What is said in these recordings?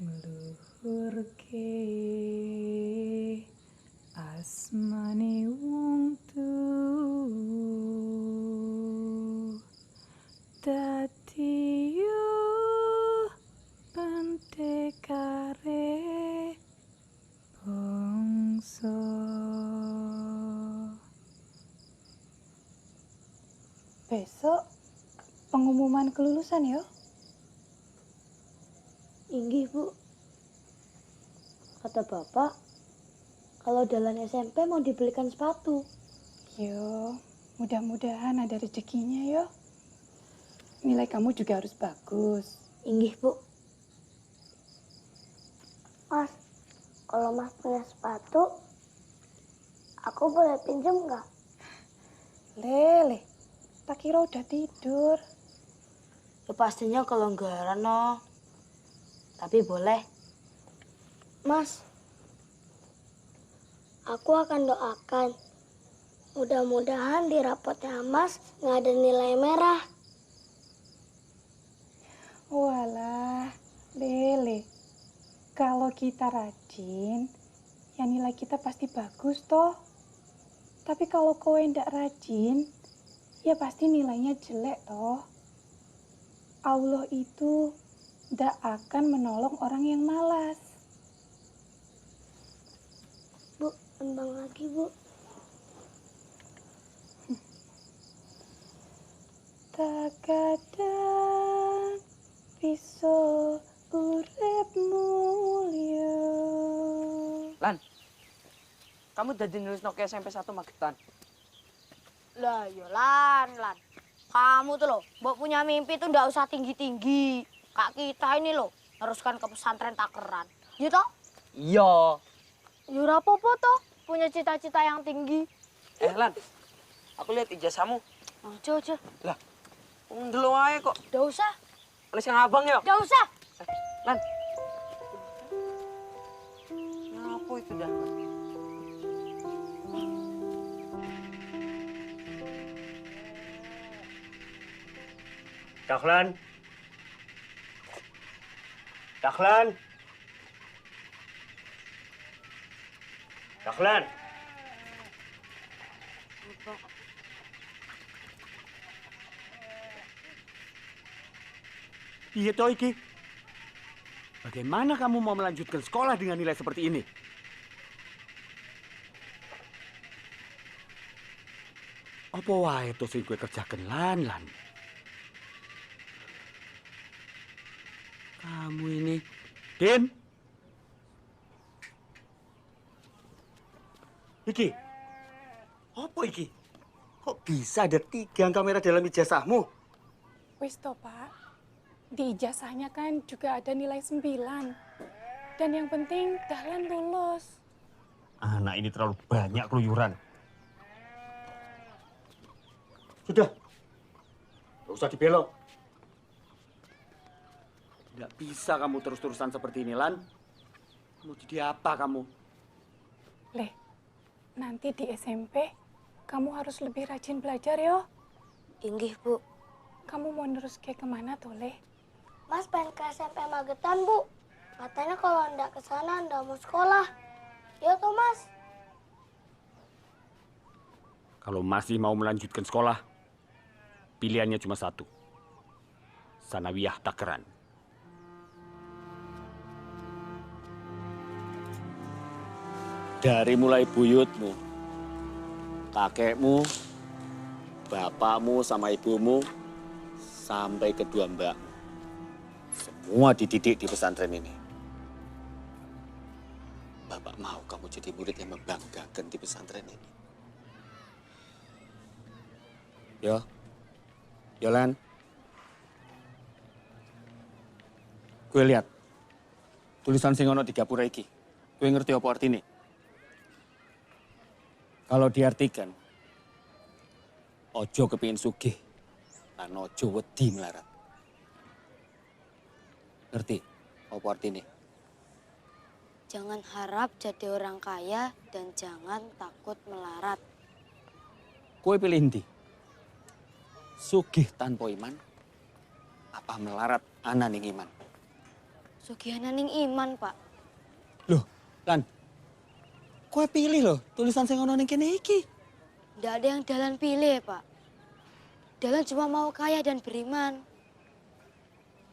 ngluhurke asmane wong tuwa dadi yo pentekare bangsa. Besok pengumuman kelulusan ya? Inggih, Bu. Kata Bapak, kalau Dahlan SMP mau dibelikan sepatu. Yo, mudah-mudahan ada rezekinya yo. Nilai kamu juga harus bagus. Inggih, Bu. Mas, kalau Mas punya sepatu, aku boleh pinjam nggak? Lele, tak kira udah tidur. Ya pastinya kalau enggak, no. Tapi boleh. Mas, aku akan doakan. Mudah-mudahan di rapotnya Mas nggak ada nilai merah. Walah, Lele. Kalau kita rajin, ya nilai kita pasti bagus toh. Tapi kalau kowe ndak rajin, ya pasti nilainya jelek toh. Allah itu ndak akan menolong orang yang malas. Bu, tembang lagi, Bu. Takadang bisa urip mulya. Lan, kamu udah nulis Nokia SMP 1 Magetan. Lah, ya Lan. Kamu tuh loh, mbok punya mimpi tuh ndak usah tinggi-tinggi. Kak kita ini loh, haruskan ke pesantren takeran. Ya toh? Iya. Ya ora apa-apa toh, punya cita-cita yang tinggi. Lan, aku lihat ijazahmu. Aja. Lah, dulu aja kok. Ndak usah. Nulis yang abang ya? Ndak usah. Lan. Apa itu dah? Dahlan. Dahlan. Dahlan. Iya toh iki. Bagaimana kamu mau melanjutkan sekolah dengan nilai seperti ini? Apa wae to sing kowe kerjaken lan. Kamu ini, Din. Iki. Apa iki? Kok bisa ada 3 kamera dalam ijazahmu? Wis toh, Pak. Di ijazahnya kan juga ada nilai 9. Dan yang penting Dahlan lulus. Anak ini terlalu banyak keluyuran. Sudah. Gak usah dibelok. Tidak bisa kamu terus-terusan seperti ini, Lan. Mau jadi apa kamu? Leh, nanti di SMP kamu harus lebih rajin belajar yo. Inggih, Bu. Kamu mau nerus kayak kemana tuh, Leh? Mas pengen ke SMP Magetan, Bu. Katanya kalau ndak ke sana ndak mau sekolah. Ya toh, Mas? Kalau masih mau melanjutkan sekolah, pilihannya cuma satu. Sanawiyah Takeran. Dari mulai buyutmu, kakekmu, bapakmu sama ibumu, sampai kedua mbakmu. Semua dididik di pesantren ini. Bapak mau kamu jadi murid yang membanggakan di pesantren ini. Yolan. Kue lihat. Tulisan sing ono di gapura iki. Kue ngerti apa artine? Kalau diartikan, ojo kepingin sugih, lan ojo wedi melarat. Ngerti apa artine? Jangan harap jadi orang kaya dan jangan takut melarat. Kue pilih ndi? Sugih tanpa iman, apa melarat ana ning iman? Sugihanan ning iman, Pak. Loh, Lan. Kowe pilih loh tulisan sing ono ning kene iki. Nggak ada yang Dahlan pilih, Pak. Dahlan cuma mau kaya dan beriman.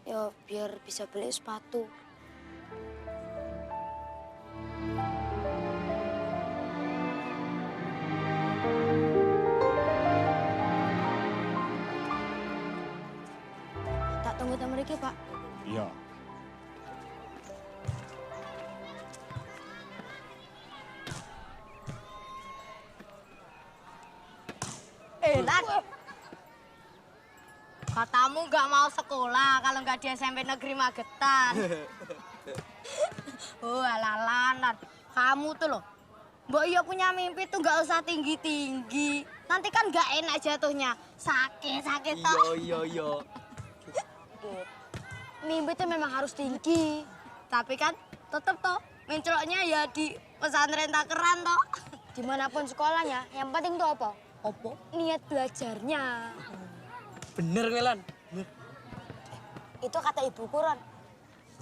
Ya, biar bisa beli sepatu. Tak tunggu temen mereka, Pak. Iya. Lan. Katamu nggak mau sekolah kalau nggak di SMP Negeri Magetan. Oh, Lan. Kamu tuh loh. Mbok iya punya mimpi tuh nggak usah tinggi-tinggi. Nanti kan nggak enak jatuhnya. Sakit toh. Iya. Mimpi tuh memang harus tinggi. Tapi kan tetep toh mencoloknya ya di pesantren takeran toh. Dimanapun sekolahnya, yang penting tuh apa? Apa? Niat belajarnya. Bener kowe, Lan. Itu kata ibu Kuron.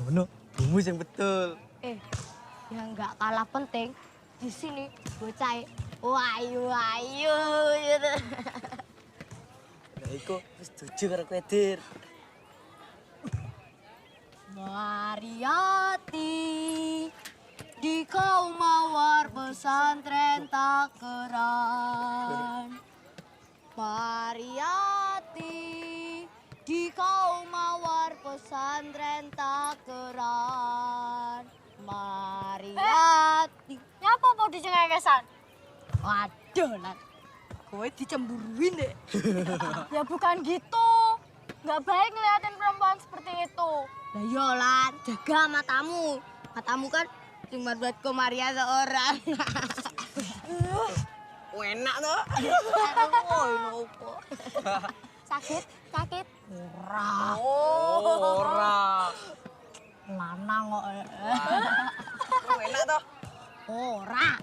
Ono, rumus yang betul. Yang nggak kalah penting di sini bocah wayu gitu. Nah, iku wis setuju karo kowe, Dir. Mariati di kaum mawar pesantren takeran. Mariati di kaum mawar pesantren takeran. Mariati. Nyapa mau dicengengesan? Waduh, Lan. Kowe dicemburuin deh. Ya bukan gitu. Nggak baik ngeliatin perempuan seperti itu. Nah iya, Lan. Jaga matamu. Matamu kan cuma buat Maria seorang. Enak toh. Sakit? Ora. Lanang kok. Enak toh. Ora.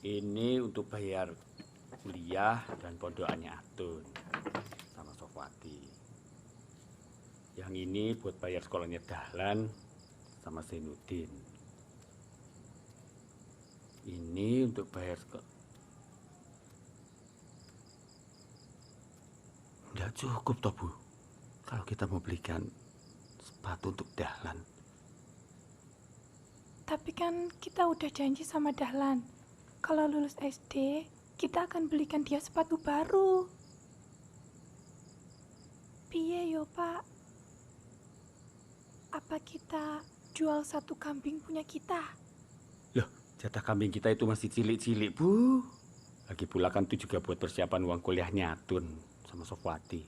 Ini untuk bayar kuliah dan pondokannya Atun sama Sofwati. Yang ini buat bayar sekolahnya Dahlan sama Zainuddin. Ini untuk bayar Nggak cukup toh, Bu. Kalau kita mau belikan sepatu untuk Dahlan. Tapi kan kita udah janji sama Dahlan. Kalau lulus SD, kita akan belikan dia sepatu baru. Piye yo, Pak? Apa kita jual satu kambing punya kita? Loh, jatah kambing kita itu masih cilik-cilik, Bu. Lagi pula kan itu juga buat persiapan uang kuliahnya Atun sama Sofwati.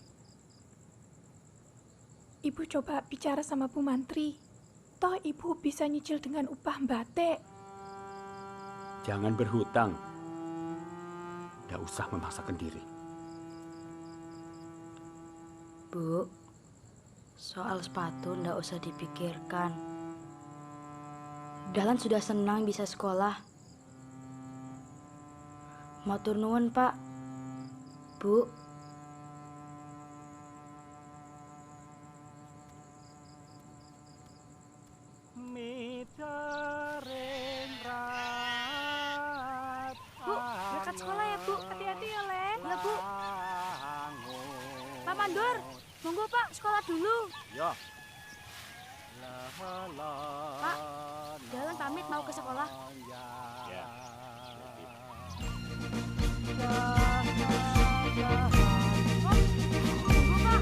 Ibu coba bicara sama Bu Mantri. Toh ibu bisa nyicil dengan upah batik. Jangan berhutang. Nggak usah memaksakan diri. Bu, soal sepatu ndak usah dipikirkan. Dahlan sudah senang bisa sekolah. Matur nuwun, Pak. Bu. Bu, berangkat sekolah ya, Bu. Hati-hati ya, Le. Ya, Bu. Pak Mandor, monggo Pak, sekolah dulu. Ya. Pak, Dahlan pamit mau ke sekolah. Ya. Monggo, Pak.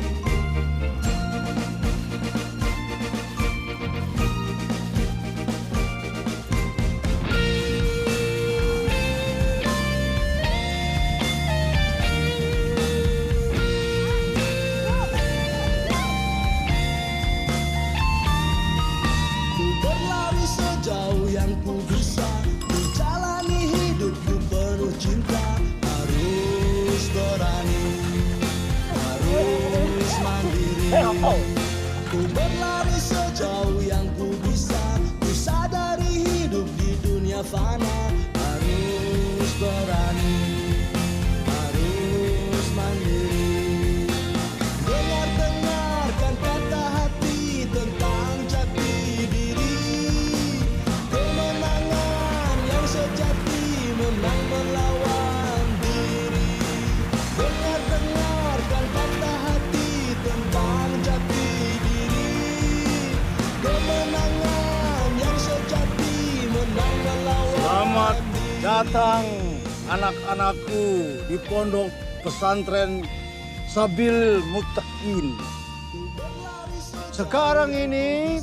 Ku berlari sejauh yang ku bisa, menjalani hidupku penuh cinta. Harus berani, harus mandiri. Ku berlari sejauh yang ku bisa, ku sadari hidup di dunia fana. Harus berani, harus datang anak-anakku di pondok pesantren Sabil Muttaqin. Sekarang ini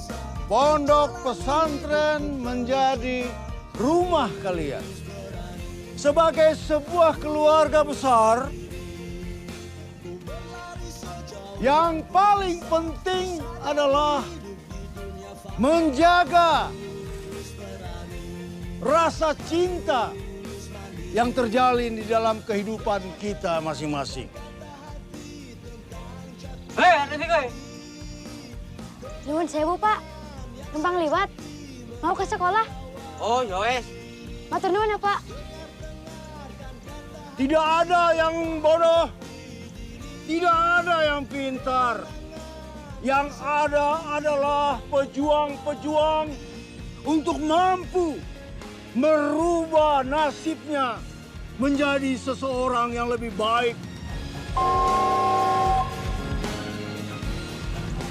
pondok pesantren menjadi rumah kalian. Sebagai sebuah keluarga besar, yang paling penting adalah menjaga rasa cinta yang terjalin di dalam kehidupan kita masing-masing. Hei, ada nih kowe. Nuwun sewu, Pak. Numpang liwat. Mau ke sekolah. Oh, ya wes. Matur nuwun ya, Pak. Tidak ada yang bodoh, tidak ada yang pintar. Yang ada adalah pejuang-pejuang untuk mampu merubah nasibnya menjadi seseorang yang lebih baik.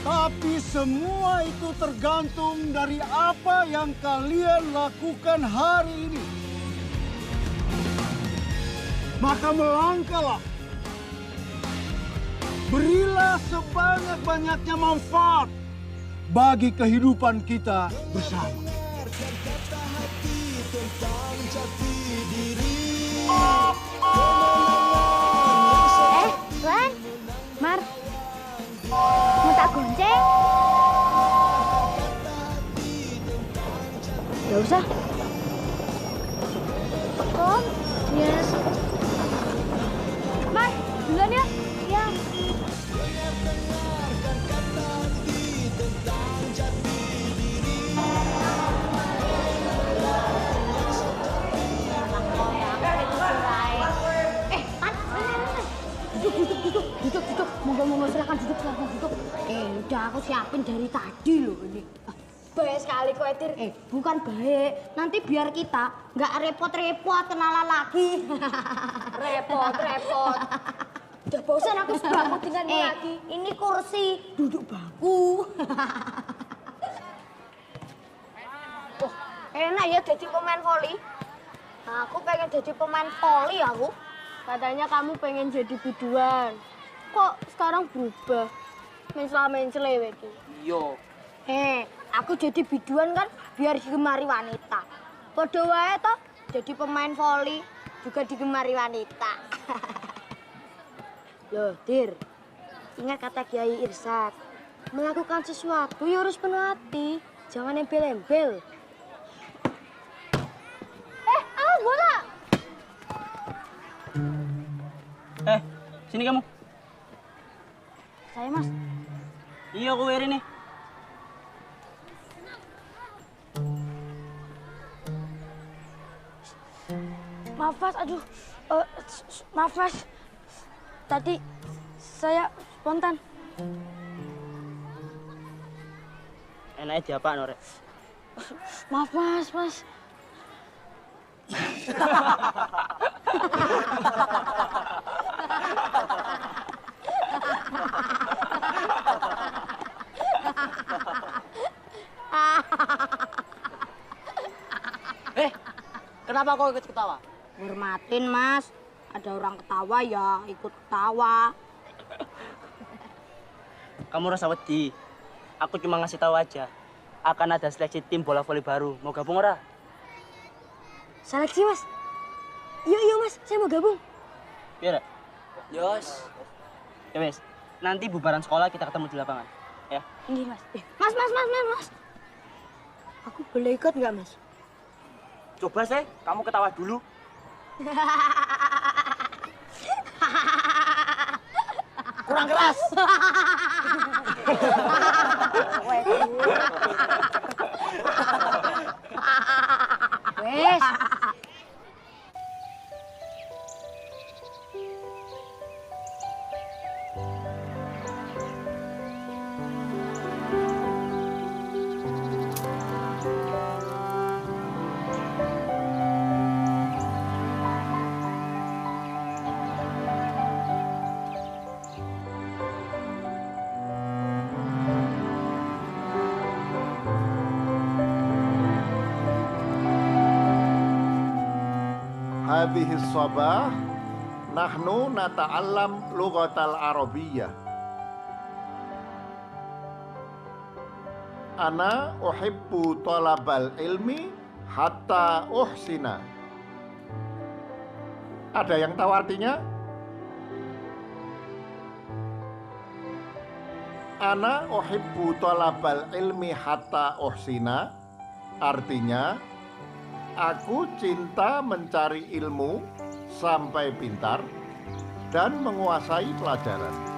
Tapi semua itu tergantung dari apa yang kalian lakukan hari ini. Maka melangkahlah. Berilah sebanyak-banyaknya manfaat bagi kehidupan kita bersama. Lan, Mar. Mau tak gonceng? Gak usah. Om, ya. Mar, duluan ya. Ya. Duduk. Monggo silakan duduk. Udah aku siapin dari tadi loh ini. Baik sekali kok, Etir. Bukan baik. Nanti biar kita nggak repot-repot kenalan lagi. Repot. Udah bosan aku sebangku denganmu lagi. Ini kursi, duduk bangku. Wah, enak ya jadi pemain voli. Nah, aku pengen jadi pemain voli aku. Katanya kamu pengen jadi biduan. Kok sekarang berubah? Mencela-mencela iki. Iya. Aku jadi biduan kan biar digemari wanita. Padha wae toh, jadi pemain voli juga digemari wanita. Loh, Dir. Ingat kata Kiai Irsyad. Melakukan sesuatu ya harus penuh hati. Jangan embel-embel. Awas bola! Sini kamu. Saya, Mas. Iya, aku ini. Maaf, Mas. Aduh. Maaf, Mas. Tadi saya spontan. Enaknya diapa, Nore? Maaf, Mas. Kenapa kau ikut ketawa? Hormatin, Mas. Ada orang ketawa ya ikut ketawa. Kamu rasa wedi. Aku cuma ngasih tahu aja. Akan ada seleksi tim bola voli baru. Mau gabung ora? Seleksi, Mas. Yuk, Mas. Saya mau gabung. Iya, Yos. Ya, wes. Nanti bubaran sekolah kita ketemu di lapangan. Ya. Ini, Mas. Mas. Aku boleh ikut nggak, Mas? Coba sih, kamu ketawa dulu. Kurang keras. Wes. hadhihi sabah nahnu nata'allam lughatal arabiyyah. Ana uhibbu talabal ilmi hatta uhsina. Ada yang tahu artinya? Ana uhibbu talabal ilmi hatta uhsina. Artinya, aku cinta mencari ilmu sampai pintar dan menguasai pelajaran.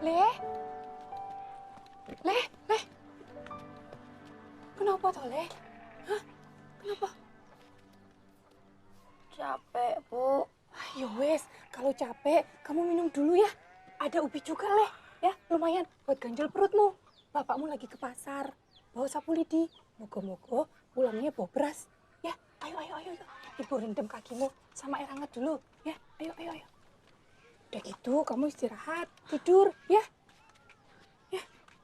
Le. Kenapa toh, Le? Hah? Kenapa? Capek, Bu. Ya wes, kalau capek, kamu minum dulu ya. Ada ubi juga, Le. Ya, lumayan buat ganjal perutmu. Bapakmu lagi ke pasar. Bawa sapu lidi. Moga-moga pulangnya bawa beras. Ya, ayo. Ibu rendam kakimu sama air hangat dulu. Ya, ayo. Udah gitu, kamu istirahat, tidur, ya.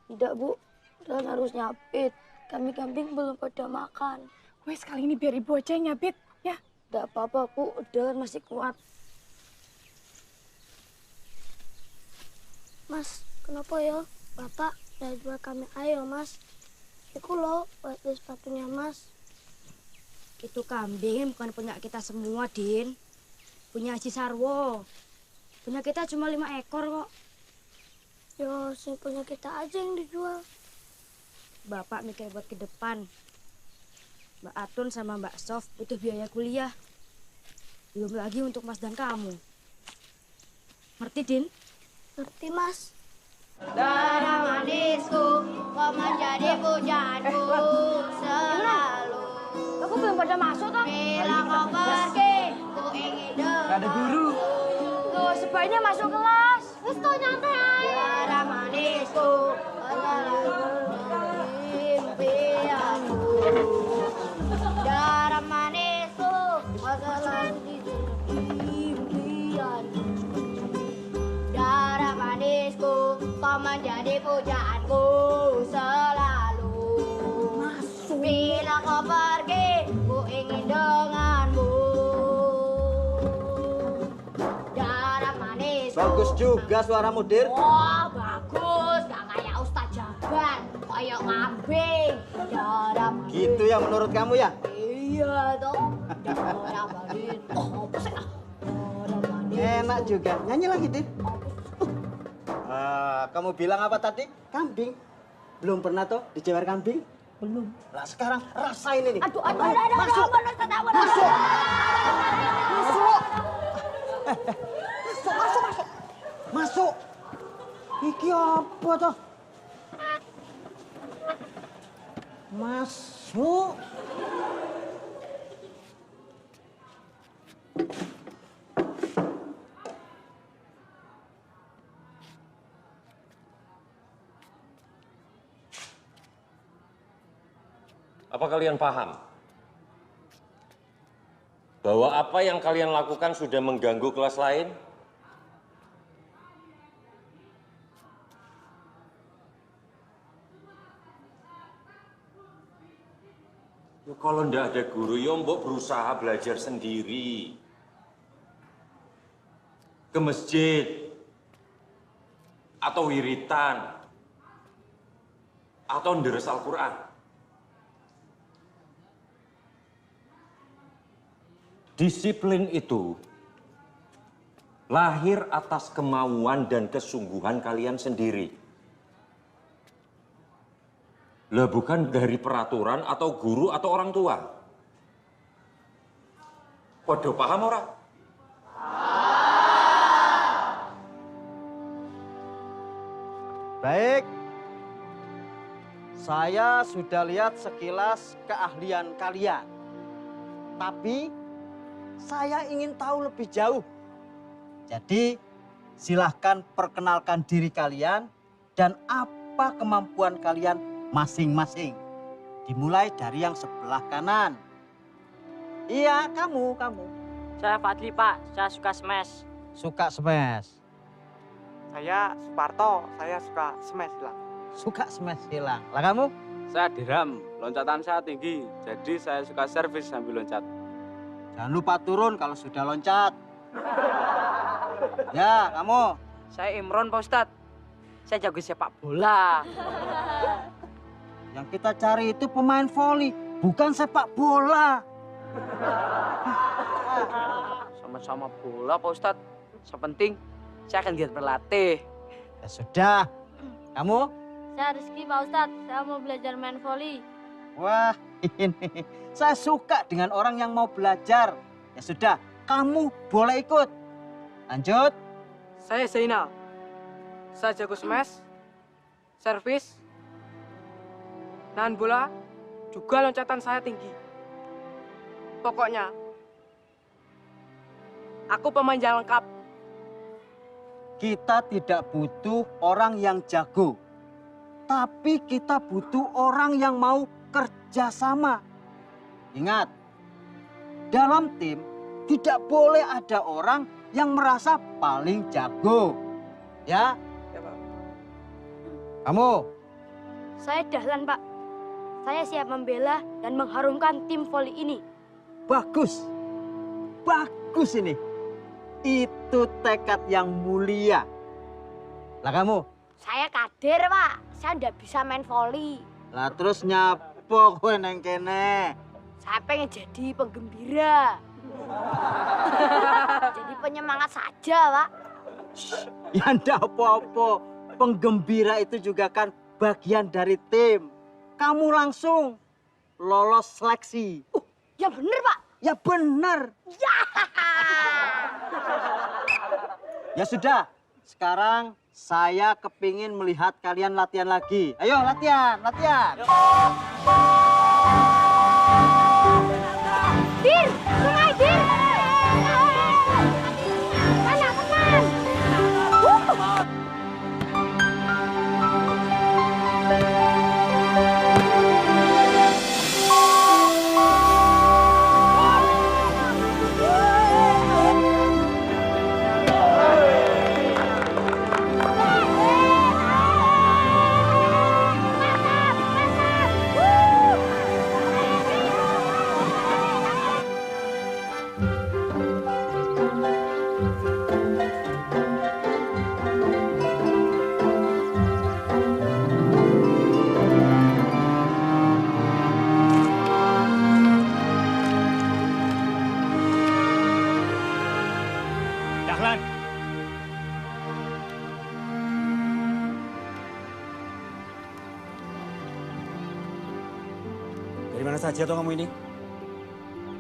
Tidak, Bu. Dan harus nyapit. Kami kambing belum pada makan. Wes, kali ini biar ibu aja yang nyabit, ya. Tidak apa-apa, Bu. Dan masih kuat. Mas, kenapa ya? Bapak udah jual kami ayo, Mas. Itu loh, buat beli sepatunya, Mas. Itu kambing bukan punya kita semua, Din. Punya Haji Sarwo. Punya kita cuma 5 ekor kok. Ya, sih punya kita aja yang dijual. Bapak mikir buat ke depan. Mbak Atun sama Mbak Sof butuh biaya kuliah. Belum lagi untuk Mas dan kamu. Ngerti, Din? Ngerti, Mas. Darah manisku, kau menjadi pujaanku selalu. Aku belum pada masuk kan? Bila kau pergi, ku ingin dengar. Gak ada guru. Tuh, sebaiknya masuk kelas. Terus kau nyantai aja. Darah manisku, impianku. Darah manisku, selalu impianku. Darah manisku, kau menjadi pujaanku selalu. Masuk. Bila kau pergi, ku ingin denganmu. Darah manisku. Bagus juga suaramu, Dir. Wah, bagus. Gak kayak Ustaz Jabar. Kayak kambing. Darah manisku. Gitu ya menurut kamu ya? Iya dong. Darah manisku. Oh, apa sih? Darah manisku. Enak juga. Nyanyi lagi, Dir. Kamu bilang apa tadi? Kambing. Belum pernah toh dijewer kambing? Belum. Lah sekarang rasain ini. Aduh, Masuk. Masuk. Iki apa toh? Masuk. Apa kalian paham bahwa apa yang kalian lakukan sudah mengganggu kelas lain? Ya, kalau ndak ada guru, ya mbok berusaha belajar sendiri. Ke masjid, atau wiritan, atau nderes Al-Quran. Disiplin itu lahir atas kemauan dan kesungguhan kalian sendiri. Lah bukan dari peraturan atau guru atau orang tua. Podo paham ora? Baik. Saya sudah lihat sekilas keahlian kalian. Tapi saya ingin tahu lebih jauh. Jadi silahkan perkenalkan diri kalian dan apa kemampuan kalian masing-masing. Dimulai dari yang sebelah kanan. Iya, kamu. Saya Fadli, Pak. Saya suka smash. Suka smash. Saya Suparto, saya suka smash hilang. Suka smash hilang. Lah kamu? Saya Diram, loncatan saya tinggi, jadi saya suka servis sambil loncat. Jangan lupa turun kalau sudah loncat. Ya, kamu? Saya Imron, Pak Ustadz. Saya jago sepak bola. Yang kita cari itu pemain voli, bukan sepak bola. Sama-sama bola, Pak Ustadz. Yang penting, saya akan giat berlatih. Ya sudah. Kamu? Saya Rizky, Pak Ustadz. Saya mau belajar main voli. Wah, ini. Saya suka dengan orang yang mau belajar. Ya sudah, kamu boleh ikut. Lanjut. Saya Zainal. Saya jago smash, servis, nahan bola, juga loncatan saya tinggi. Pokoknya, aku pemain yang lengkap. Kita tidak butuh orang yang jago. Tapi kita butuh orang yang mau kerja sama. Ingat, dalam tim tidak boleh ada orang yang merasa paling jago. Ya? Ya, Pak. Kamu? Saya Dahlan, Pak. Saya siap membela dan mengharumkan tim voli ini. Bagus. Bagus ini. Itu tekad yang mulia. Lah kamu? Saya kader, Pak. Saya nggak bisa main voli. Lah terus nyapo kowe neng kene? Saya pengen jadi penggembira. Jadi penyemangat saja, Pak. Ya ndak apa-apa. Penggembira itu juga kan bagian dari tim. Kamu langsung lolos seleksi. Ya bener, Pak. Ya bener. Ya sudah, sekarang saya kepingin melihat kalian latihan lagi. Ayo latihan. Dir, sungai Dir. Mana teman? Dahlan. Dari mana saja toh kamu ini?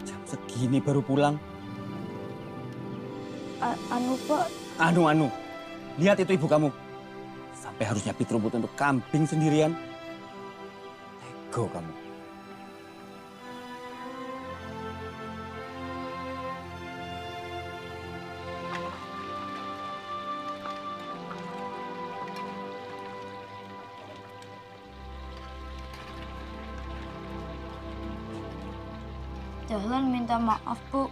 Jam segini baru pulang. Pak. Anu. Lihat itu ibu kamu. Sampai harus nyapit rumput untuk kambing sendirian. Ego kamu. Dahlan minta maaf, Bu.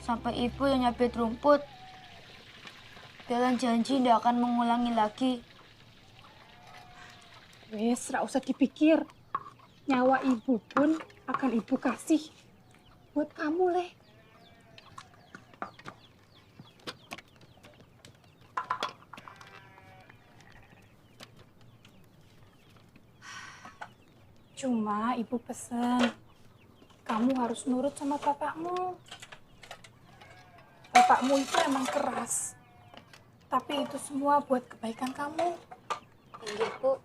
Sampai ibu yang nyabit rumput. Dahlan janji tidak akan mengulangi lagi. Wes, ra usah dipikir. Nyawa ibu pun akan ibu kasih. Buat kamu, Leh. Cuma ibu pesen, kamu harus nurut sama bapakmu. Bapakmu itu emang keras. Tapi itu semua buat kebaikan kamu. Iya, Bu.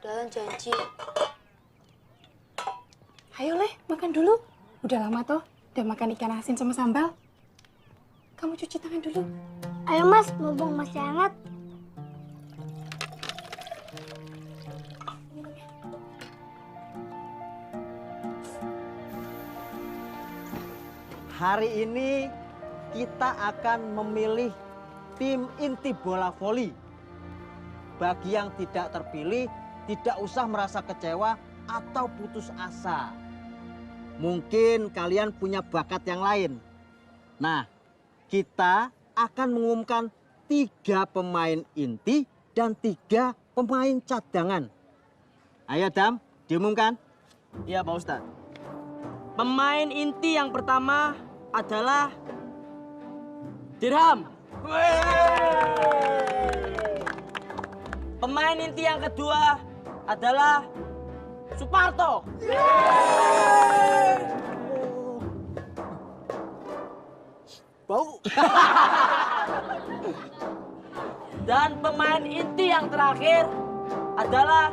Dahlan janji. Ayo, Leh, makan dulu. Udah lama toh, udah makan ikan asin sama sambal. Kamu cuci tangan dulu. Ayo Mas, mumpung masih hangat. hari ini kita akan memilih tim inti bola voli. Bagi yang tidak terpilih, tidak usah merasa kecewa atau putus asa. Mungkin kalian punya bakat yang lain. Nah, kita akan mengumumkan 3 pemain inti dan 3 pemain cadangan. Ayo Dam, diumumkan. Iya Pak Ustadz. Pemain inti yang pertama adalah Dirham. Pemain inti yang kedua adalah Suparto. Bau. Dan pemain inti yang terakhir adalah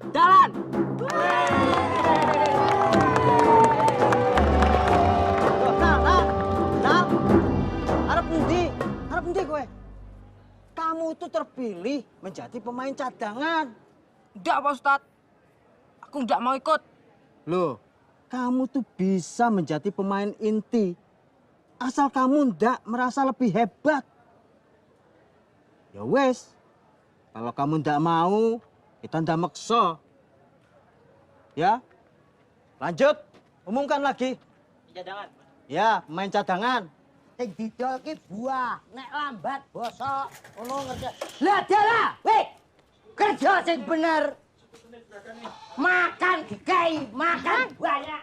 Dalan. Harap pundi gue. Kamu tuh terpilih menjadi pemain cadangan. Enggak, Pak Ustadz. Aku enggak mau ikut. Loh, kamu tuh bisa menjadi pemain inti. Asal kamu ndak merasa lebih hebat. Ya wes, kalau kamu ndak mau, kita ndak maksa. Ya, lanjut, umumkan lagi. Cadangan. Ya, pemain cadangan. Sing didolke buah, nek lambat bosok. Ngono ngerti. Lah dalah, weh. Kerja sing bener. Makan dikai, makan banyak.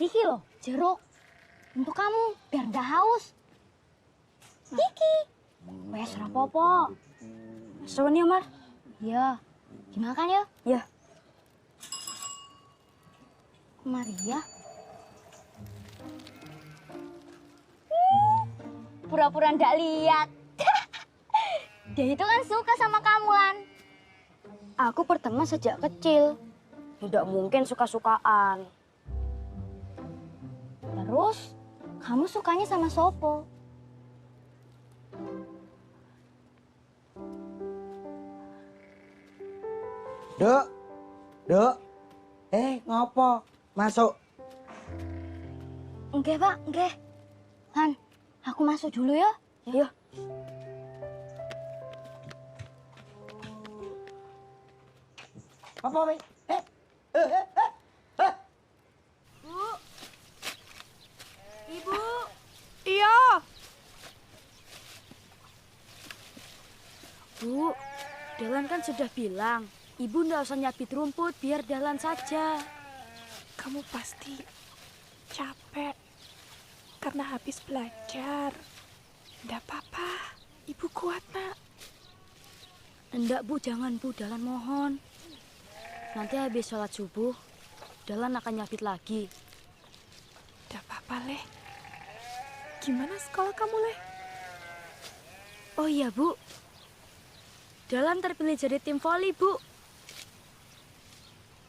Kiki loh, jeruk. Untuk kamu, biar nggak haus. Kiki. Wes, rapopo. Suwun ya, Mar. Ya, dimakan ya? Ya. Maria. Pura-pura ndak lihat. Dia itu kan suka sama kamu, Lan. Aku berteman sejak kecil. Tidak mungkin suka-sukaan. Terus, kamu sukanya sama Sopo? Dok. Ngopo? Masuk. Enggak, Pak, enggak. Han, aku masuk dulu ya. Ya. Apa, weh? Bu. Ibu. Iya. Bu, Dalan kan sudah bilang, Ibu nggak usah nyabit rumput, biar Dalan saja. Kamu pasti capek karena habis belajar. Nggak apa-apa, Ibu kuat, Nak. Enggak, Bu, jangan, Bu. Dalan mohon. Nanti habis sholat subuh, Dalan akan nyabit lagi. Nggak apa-apa, Leh. Gimana sekolah kamu, Leh? Oh iya, Bu. Dalan terpilih jadi tim voli, Bu.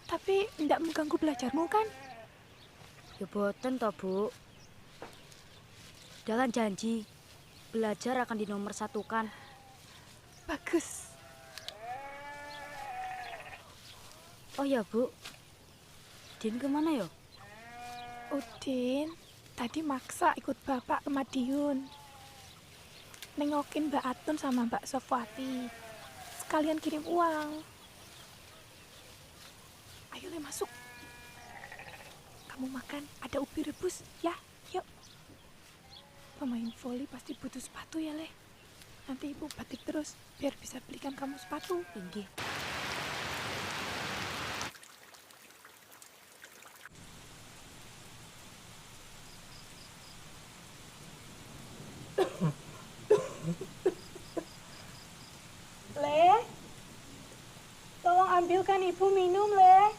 Tapi nggak mengganggu belajarmu, kan? Ya boten toh, Bu. Dalan janji, belajar akan dinomorsatukan. Bagus. Oh ya, Bu. Din kemana ya? Udin tadi maksa ikut bapak ke Madiun. Nengokin Mbak Atun sama Mbak Sofwati. Sekalian kirim uang. Ayo Le, masuk. Kamu makan, ada ubi rebus, ya? Yuk. Pemain voli pasti butuh sepatu ya, Le. Nanti Ibu batik terus, biar bisa belikan kamu sepatu. Tinggi. Le, tolong ambilkan Ibu minum, Le.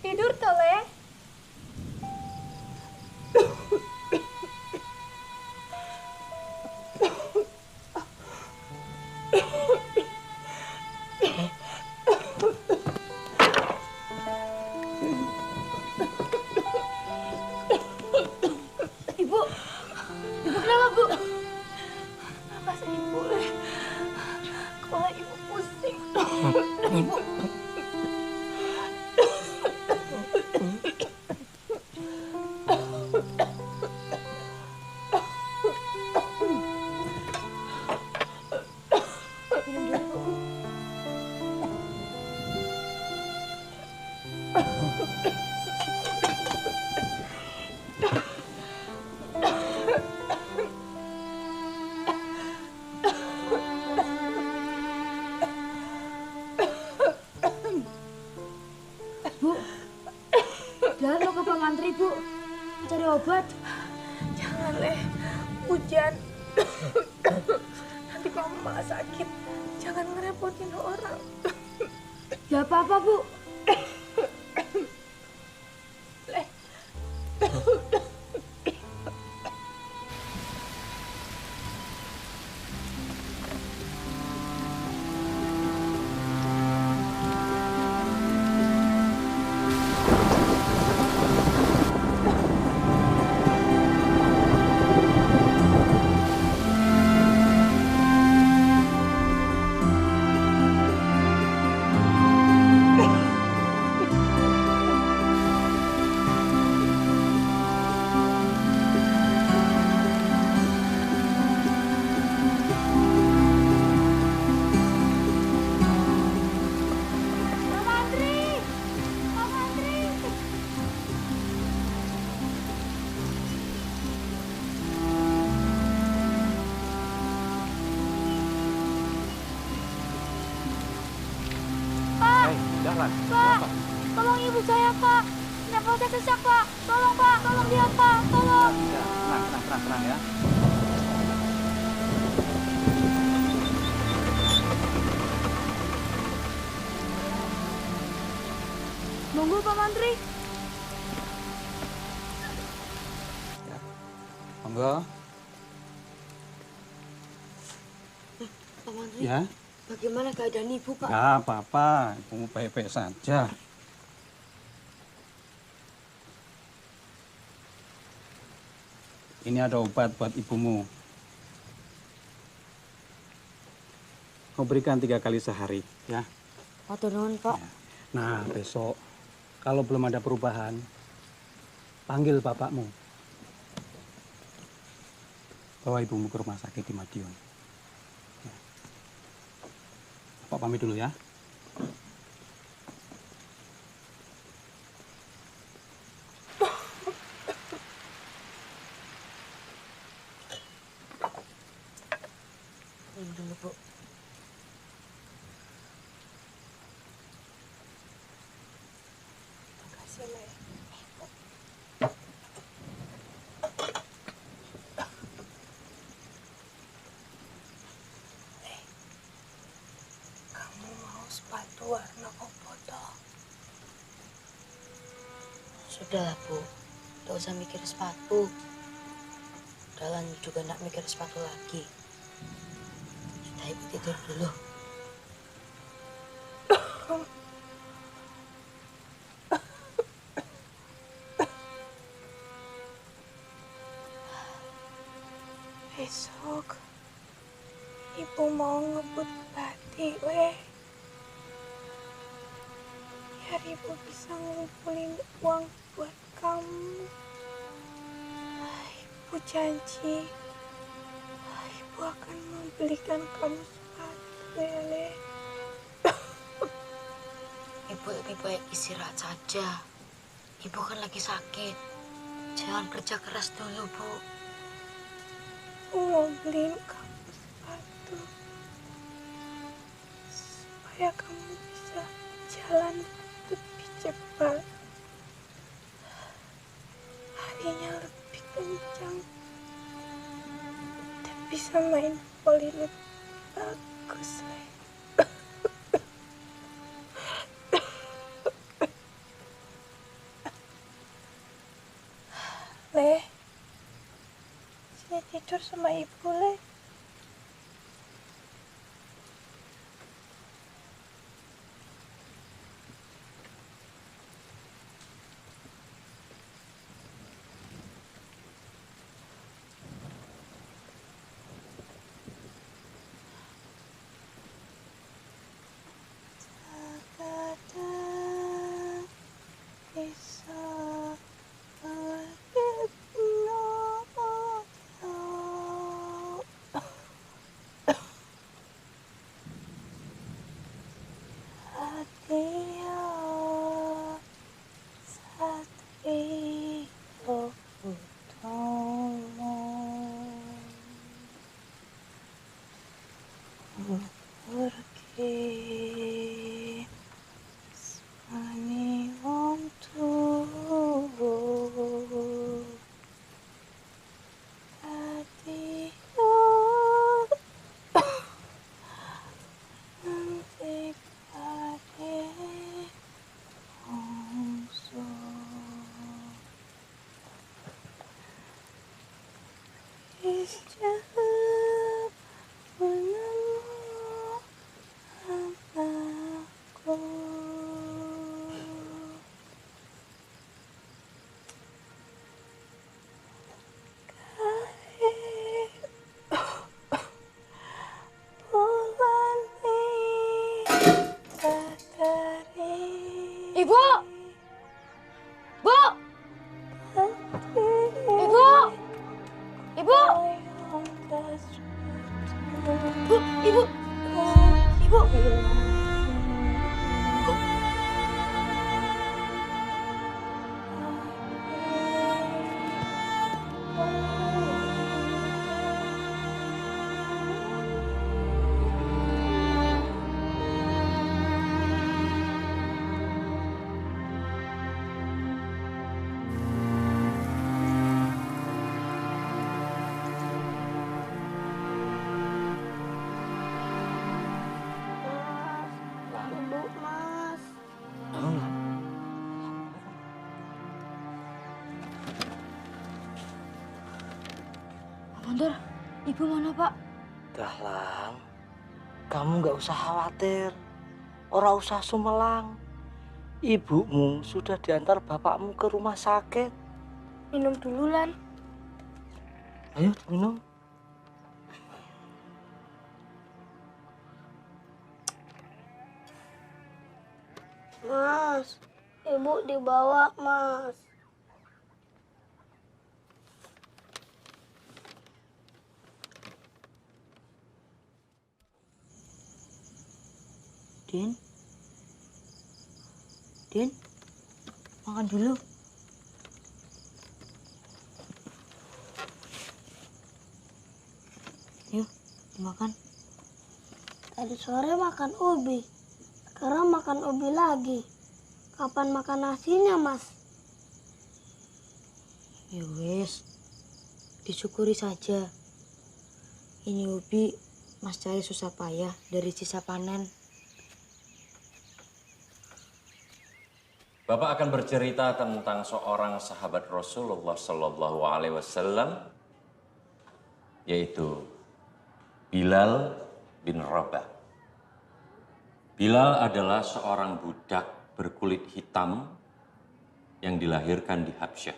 Tidur toh, Le. hujan. Nanti kamu malah sakit. Jangan ngerepotin orang. Gak apa-apa, Bu. Pak, tolong ibu saya, Pak. Nafasnya sesak, Pak. Tolong, Pak. Tolong dia, Pak. Tolong. Tenang ya. Monggo, Pak Mantri. Monggo. Pak Mantri, Ya. bagaimana keadaan Ibu, Pak? Nggak apa-apa, ibu baik-baik saja. Ini ada obat buat ibumu. Kau berikan 3 kali sehari, ya. Matur nuwun, Pak. Nah, besok kalau belum ada perubahan, panggil bapakmu. Bawa ibumu ke rumah sakit di Madiun. Ya. Bapak pamit dulu ya. Minum dulu, Bu. Makasih, Le. Kamu mau sepatu warna apa toh? Sudahlah, Bu. Tidak usah mikir sepatu. Dalan juga tidak mikir sepatu lagi. Sudah, Ibu tidur dulu. Besok ibu mau ngebut batik, weh. Biar ibu bisa ngumpulin uang buat kamu. Ibu janji, ibu akan membelikan kamu sepatu, ya, Le. Ibu lebih baik istirahat saja. Ibu kan lagi sakit. Jangan kerja keras dulu, Bu. Aku mau beliin kamu sepatu supaya kamu bisa jalan lebih cepat, larinya lebih kencang, dan bisa main voli lebih bagus, Le. Le, sini tidur sama ibu, Le. Terkadang bisa pergi semani wong tuwa tadi Ibu! Bu! Ibu! Ibu! Bu, Ibu! Ibu! Ibu, Mas. Mandor, ibu mana Pak? Dahlan, kamu nggak usah khawatir. Ora usah sumelang. Ibumu sudah diantar bapakmu ke rumah sakit. Minum dulu, Lan. Ayo minum. Mas, ibu dibawa, Mas. Din? Din? Makan dulu. Yuk, dimakan. Tadi sore makan ubi. Sekarang makan ubi lagi. Kapan makan nasinya, Mas? Ya wes, disyukuri saja. Ini ubi Mas cari susah payah dari sisa panen. Bapak akan bercerita tentang seorang sahabat Rasulullah Sallallahu Alaihi Wasallam, yaitu Bilal bin Rabah. Bilal adalah seorang budak berkulit hitam yang dilahirkan di Habsyah,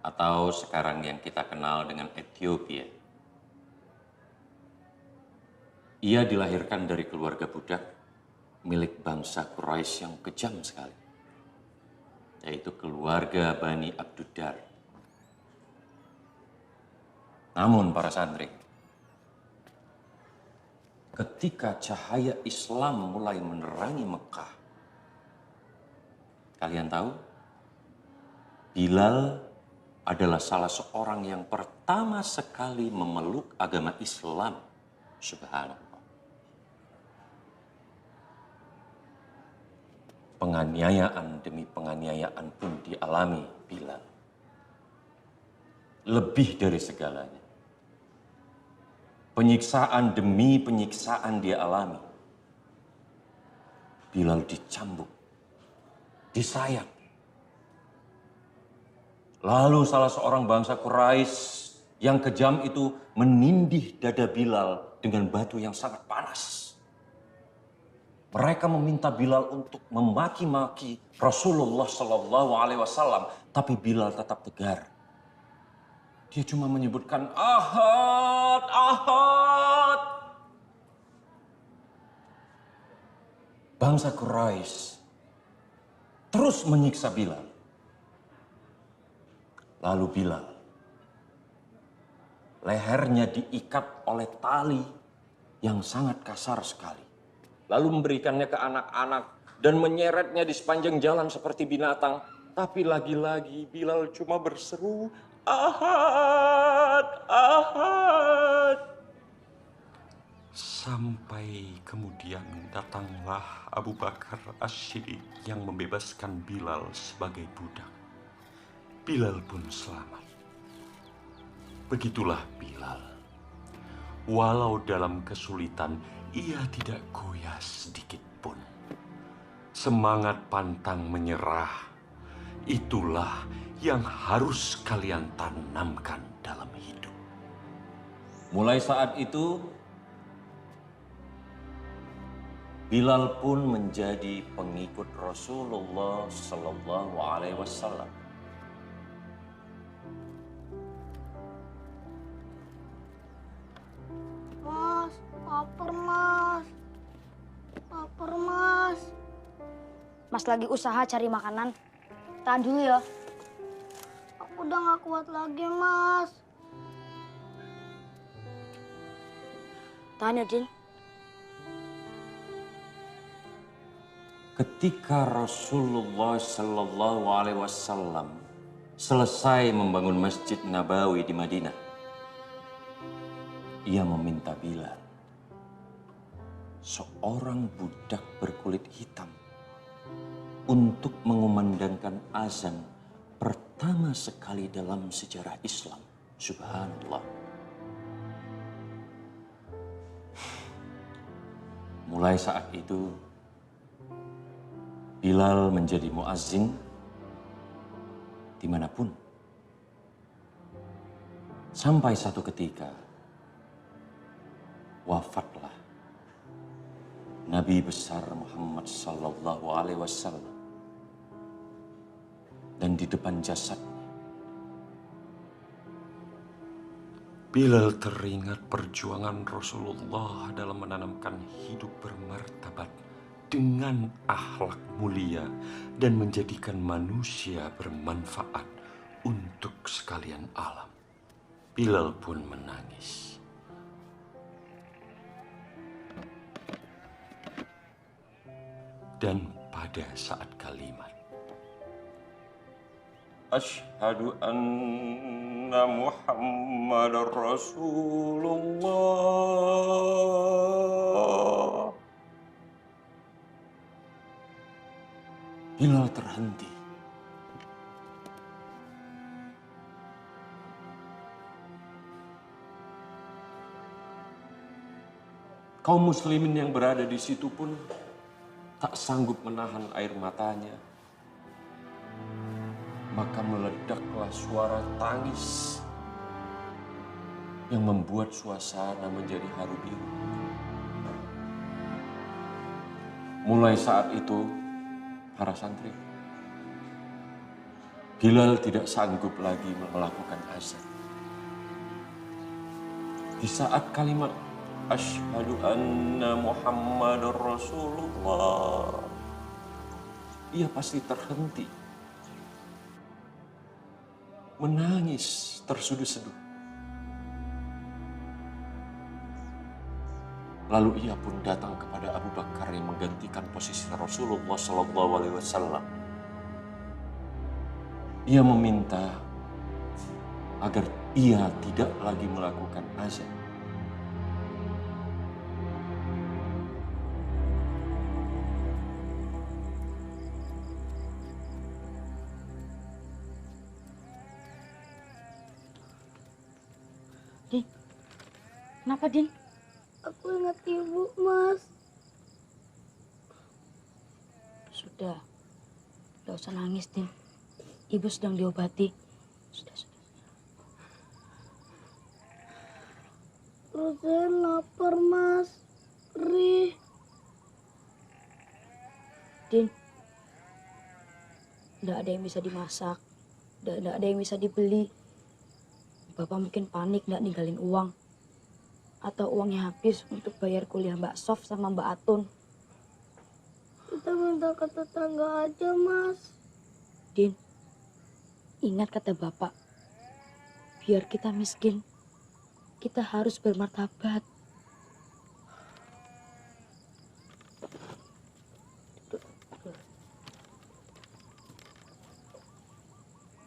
atau sekarang yang kita kenal dengan Ethiopia. Ia dilahirkan dari keluarga budak milik bangsa Quraisy yang kejam sekali, yaitu keluarga Bani Abduddar. Namun para santri, ketika cahaya Islam mulai menerangi Mekah, kalian tahu, Bilal adalah salah seorang yang pertama sekali memeluk agama Islam. Subhanallah. Penganiayaan demi penganiayaan pun dialami Bilal. Lebih dari segalanya. Penyiksaan demi penyiksaan dia alami. Bilal dicambuk, disayat. Lalu salah seorang bangsa Quraisy yang kejam itu menindih dada Bilal dengan batu yang sangat panas. Mereka meminta Bilal untuk memaki-maki Rasulullah Sallallahu Alaihi Wasallam, tapi Bilal tetap tegar. Dia cuma menyebutkan Ahad, Ahad. Bangsa Quraisy terus menyiksa Bilal. Lalu Bilal, lehernya diikat oleh tali yang sangat kasar sekali. Lalu memberikannya ke anak-anak dan menyeretnya di sepanjang jalan seperti binatang. Tapi lagi-lagi Bilal cuma berseru, Ahad, Ahad. Sampai kemudian datanglah Abu Bakar As-Siddiq yang membebaskan Bilal sebagai budak. Bilal pun selamat. Begitulah Bilal. Walau dalam kesulitan, ia tidak goyah sedikit pun. Semangat pantang menyerah, itulah yang harus kalian tanamkan dalam hidup. Mulai saat itu, Bilal pun menjadi pengikut Rasulullah Sallallahu Alaihi Wasallam. Mas, lapar mas. Lapar mas. Mas lagi usaha cari makanan. Tahan dulu ya. Aku udah gak kuat lagi mas. Tahan ya, Din. Ketika Rasulullah Sallallahu Alaihi Wasallam selesai membangun Masjid Nabawi di Madinah, ia meminta Bilal, seorang budak berkulit hitam, untuk mengumandangkan azan pertama sekali dalam sejarah Islam. Subhanallah. Mulai saat itu, Bilal menjadi muazzin dimanapun. Sampai satu ketika, wafatlah Nabi besar Muhammad Sallallahu Alaihi Wasallam. Dan di depan jasadnya, Bilal teringat perjuangan Rasulullah dalam menanamkan hidup bermartabat dengan akhlak mulia dan menjadikan manusia bermanfaat untuk sekalian alam. Bilal pun menangis. Dan pada saat kalimat Asyhadu anna Muhammadar Rasulullah, Bilal terhenti. Kaum muslimin yang berada di situ pun tak sanggup menahan air matanya. Maka meledaklah suara tangis yang membuat suasana menjadi haru biru. Mulai saat itu, para santri, Bilal tidak sanggup lagi melakukan azan. Di saat kalimat Asyhadu anna Muhammadar Rasulullah, ia pasti terhenti, menangis terseduh-seduh. Lalu ia pun datang kepada Abu Bakar yang menggantikan posisi Rasulullah Sallallahu Alaihi Wasallam. Ia meminta agar ia tidak lagi melakukan azan. Din, kenapa Din? Aku ingat ibu, Mas. Sudah, gak usah nangis, Din. Ibu sedang diobati. Sudah. Rosen lapar, Mas. Perih. Din, gak ada yang bisa dimasak. Gak ada yang bisa dibeli. Bapak mungkin panik gak ninggalin uang. Atau uangnya habis untuk bayar kuliah Mbak Sof sama Mbak Atun. Kita minta ke tetangga aja, Mas. Din, ingat kata Bapak. Biar kita miskin, kita harus bermartabat.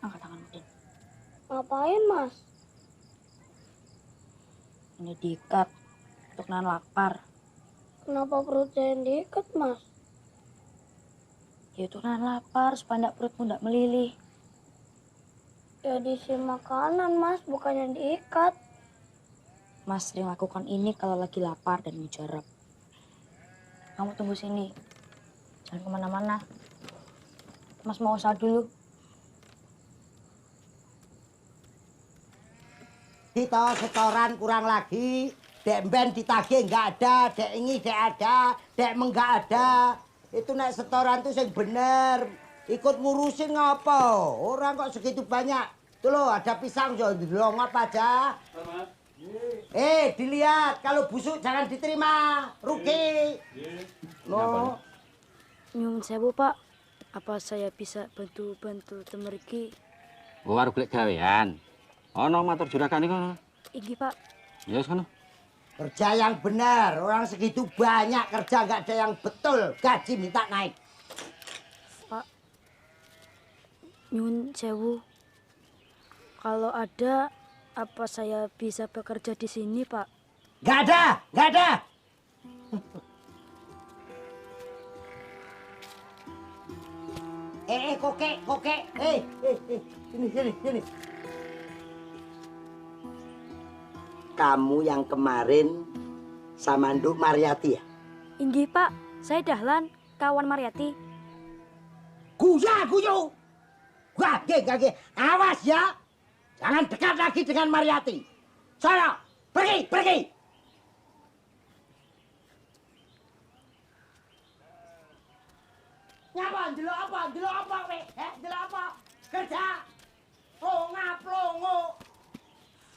Angkat tanganmu, Din. Ngapain, Mas? Ini diikat untuk nahan lapar. Kenapa perut saya diikat, Mas? Ya untuk nahan lapar supaya perutmu tidak melilih. Ya diisi makanan, Mas, bukannya diikat. Mas sering lakukan ini kalau lagi lapar dan mujarab. Kamu tunggu sini. Jangan kemana-mana. Mas mau usaha dulu. lagi toh, setoran kurang lagi. Dek ben ditagih nggak ada, dek ini dek ada, dek enggak ada. Itu naik setoran tuh yang bener. Ikut ngurusin ngapa? Orang kok segitu banyak. Tuh lo ada pisang jo, dilongop aja. Dilihat kalau busuk jangan diterima, rugi. No. Nyuwun sewu, Pak. Apa saya bisa bantu-bantu temeriki? Luar golek gawean. Ono matur juragan iku. Iki, Pak. Ya wis ngono. Kerja yang benar, orang segitu banyak kerja nggak ada yang betul, gaji minta naik. Pak, nyuwun sewu. Kalau ada, apa saya bisa bekerja di sini, Pak? Nggak ada, nggak ada. Koke. Sini. Kamu yang kemarin sama Nduk Mariati ya? Inggih, Pak. Saya Dahlan, kawan Mariati. Guyu. Wah, gak. Awas ya. Jangan dekat lagi dengan Mariati. Sono, pergi. Nyapa, delok apa, weh? Delok apa? Kerja. Plongo.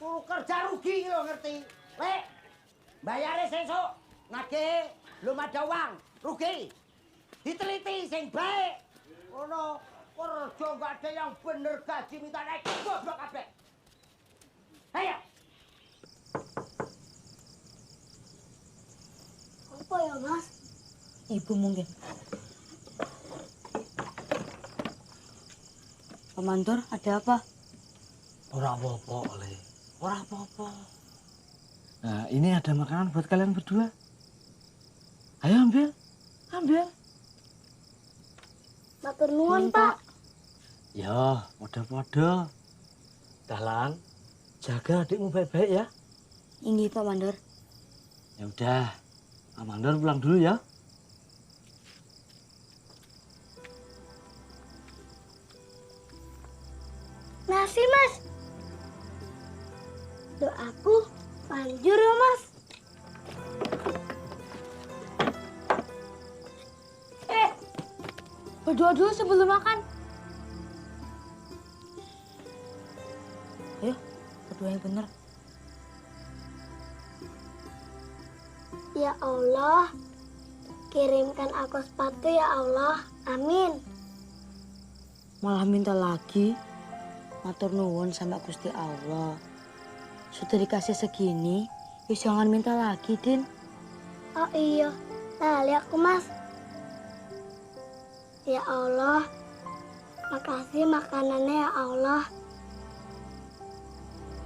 Suruh kerja rugi lo ngerti. Weh, bayarnya sesuk. Nagih, belum ada uang. Rugi. Diteliti sing baik. Ono, kerja nggak ada yang bener, gaji minta naik. Goblok kabeh. Ayo. Apa ya, Mas? Ibu mungkin. Pak Mandor, ada apa? Ora apa-apa, Le. Ora apa-apa. Nah, ini ada makanan buat kalian berdua. Ayo ambil. Matur nuwun, Pak. Ya, podo-podo. Dahlan, jaga adikmu baik-baik ya. Inggih, Pak Mandor. Ya udah, Pak Mandor pulang dulu ya. Nasi, Mas. Doaku manjur ya, Mas. Berdoa dulu sebelum makan. Ayo, berdoa yang benar. Ya Allah, kirimkan aku sepatu ya Allah. Amin. Malah minta lagi. Matur nuwun sama Gusti Allah. Sudah dikasih segini, ya jangan minta lagi, Din. Oh iya, nah lihat aku, Mas. Ya Allah, makasih makanannya ya Allah.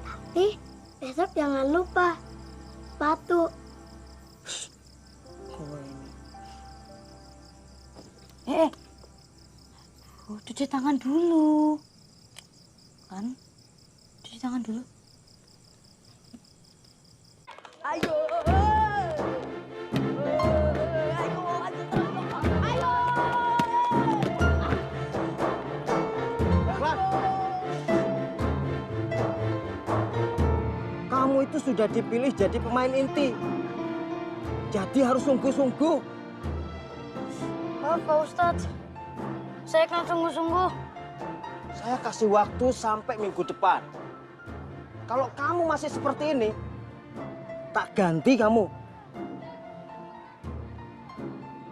Tapi besok jangan lupa sepatu. Cuci tangan dulu. Kan? Cuci tangan dulu. Ayo. Kamu itu sudah dipilih jadi pemain inti. Jadi harus sungguh-sungguh. Maaf, Pak Ustadz. Saya kan sungguh-sungguh. Saya kasih waktu sampai minggu depan. Kalau kamu masih seperti ini, tak ganti kamu.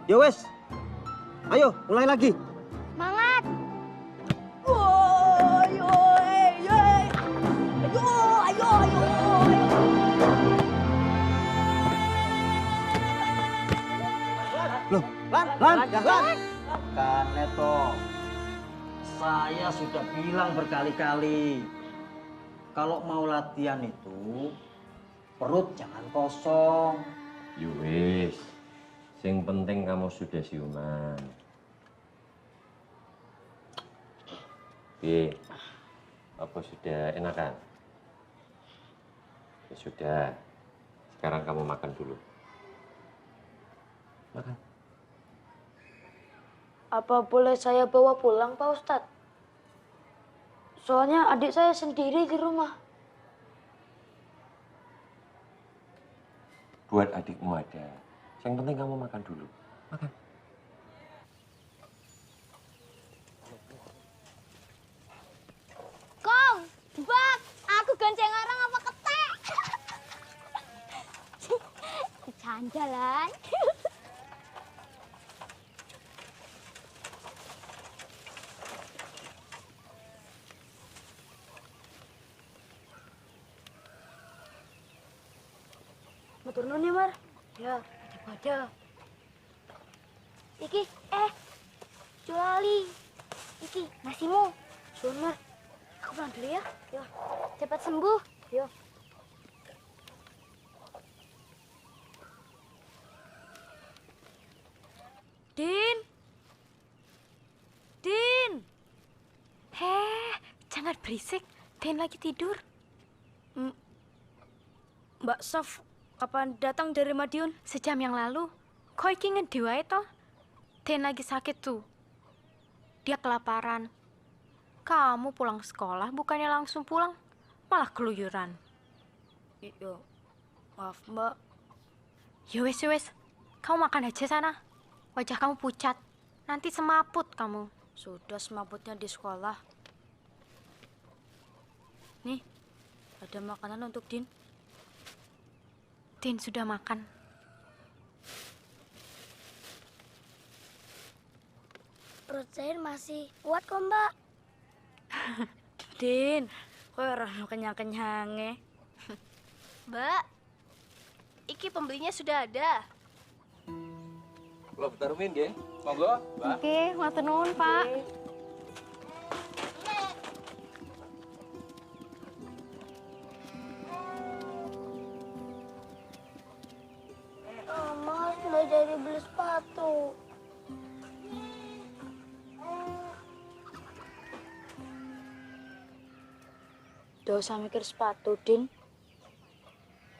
Ya wes, ayo mulai lagi. Semangat. Ayo. Loh, Lan. Kan Neto, saya sudah bilang berkali-kali, kalau mau latihan itu perut jangan kosong. Wis, sing penting kamu sudah siuman. Piye? Apa sudah enakan? Ya sudah, sekarang kamu makan dulu. Makan. Apa boleh saya bawa pulang, Pak Ustadz? Soalnya adik saya sendiri di rumah. Buat adikmu ada. Yang penting kamu makan dulu. Makan. Kong, Bak, aku gonceng orang apa ketek? Bercandalan. Matur nuwun ya, Mar. Ya, pada. Iki, Julali. Iki, nasimu. Suwun, Mar. Aku pulang dulu ya. Yo, cepat sembuh. Yo. Din. Din. Jangan berisik. Din lagi tidur. Mbak Sof, kapan datang dari Madiun? Sejam yang lalu. Kok iki ngendi wae toh? Den lagi sakit tuh. Dia kelaparan. Kamu pulang sekolah bukannya langsung pulang, malah keluyuran. Iya, maaf Mbak. Ya wes. Kamu makan aja sana. Wajah kamu pucat. Nanti semaput kamu. Sudah semaputnya di sekolah. Nih, ada makanan untuk Din. Din sudah makan. Perut saya masih kuat kok, Mbak. Din, kok orang kenyang-kenyangnya. Mbak, iki pembelinya sudah ada. Kalau betarumin nggih. Monggo, Mbak. Oke, matur nuwun, Pak. Mas, udah jadi beli sepatu. Udah usah mikir sepatu, Din.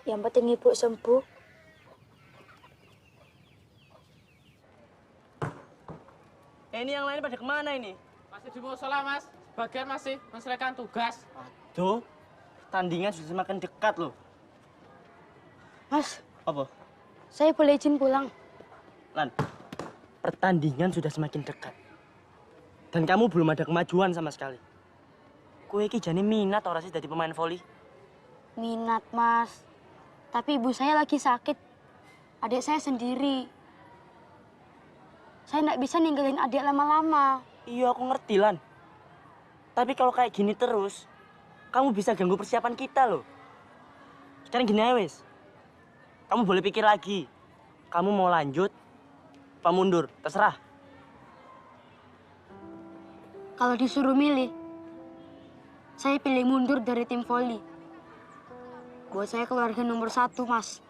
Yang penting ibu sembuh. Ini yang lain pada kemana ini? Masih di musola, Mas. Sebagian masih menyelesaikan tugas. Tuh, tandingan sudah semakin dekat loh. Mas, Apa? saya boleh izin pulang? Lan, pertandingan sudah semakin dekat. Dan kamu belum ada kemajuan sama sekali. Kue iki jane minat ora sih jadi pemain voli? Minat, Mas. Tapi ibu saya lagi sakit. Adik saya sendiri. Saya nggak bisa ninggalin adik lama-lama. Iya, aku ngerti, Lan. Tapi kalau kayak gini terus, kamu bisa ganggu persiapan kita loh. Sekarang gini aja, wes. Kamu boleh pikir lagi. Kamu mau lanjut, apa mundur? Terserah. Kalau disuruh milih, saya pilih mundur dari tim voli. Buat saya keluarga nomor 1, Mas.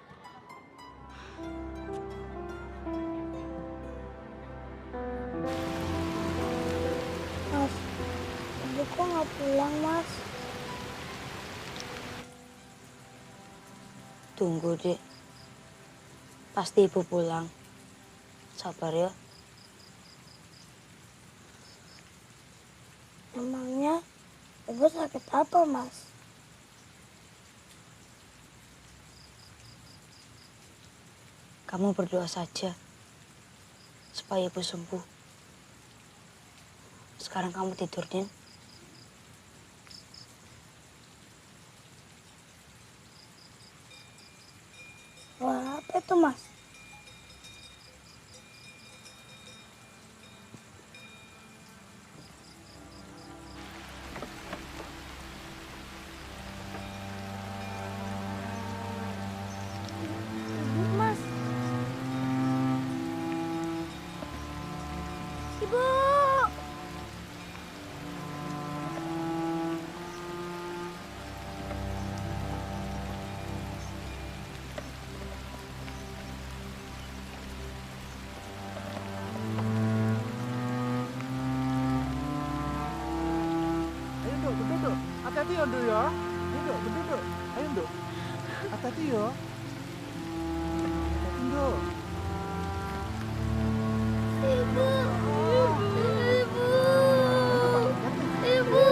Mas, ibu kok nggak pulang, Mas? Tunggu, Dek. Pasti ibu pulang. Sabar ya. Emangnya ibu sakit apa, Mas? Kamu berdoa saja supaya ibu sembuh. Sekarang kamu tidur, Din. Wah, apa itu, Mas? Mas. Ibu. Ayo dok, gede dok. Hati-hati ya dok ya. Ayo dok, gede dok. Ayo dok. Hati-hati ya. Hati-hati dok. Ibu. Ibu.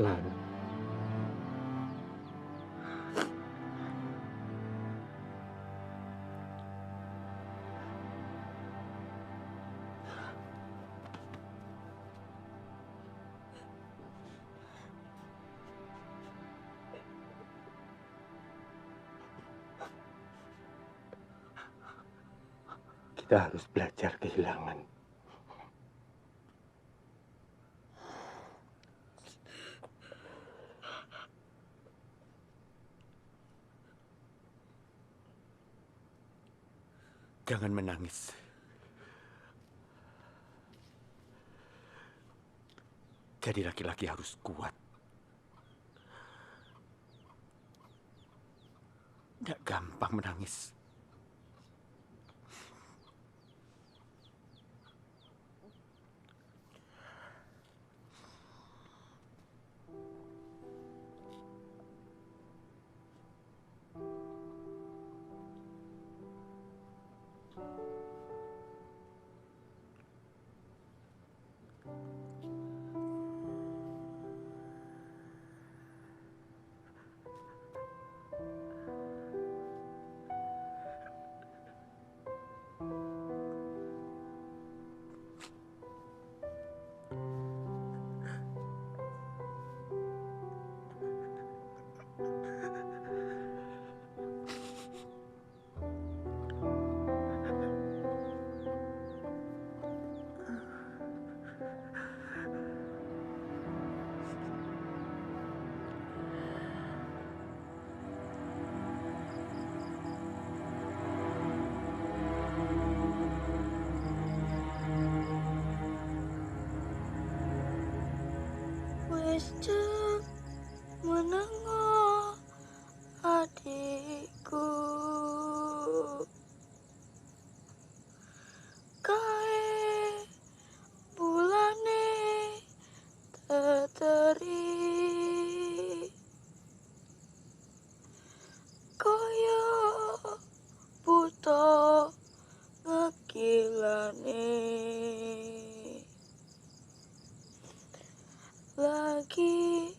Lan. Kita harus belajar kehilangan. Jangan menangis. Jadi laki-laki harus kuat. Nggak gampang menangis. Wis jam menengok adikku, kae bulane teteri, koyo buta ngekilane. Lagi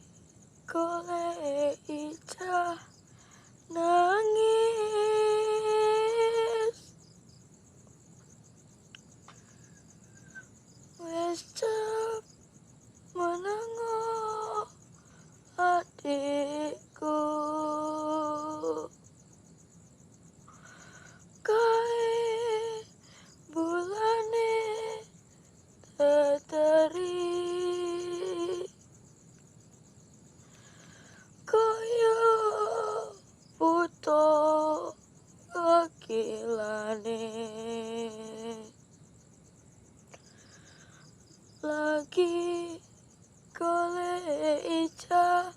golek ijah nangis, wis jam menengok adikku, kae bulane teteri, kaya buta ngekilane. Lagi golek ijah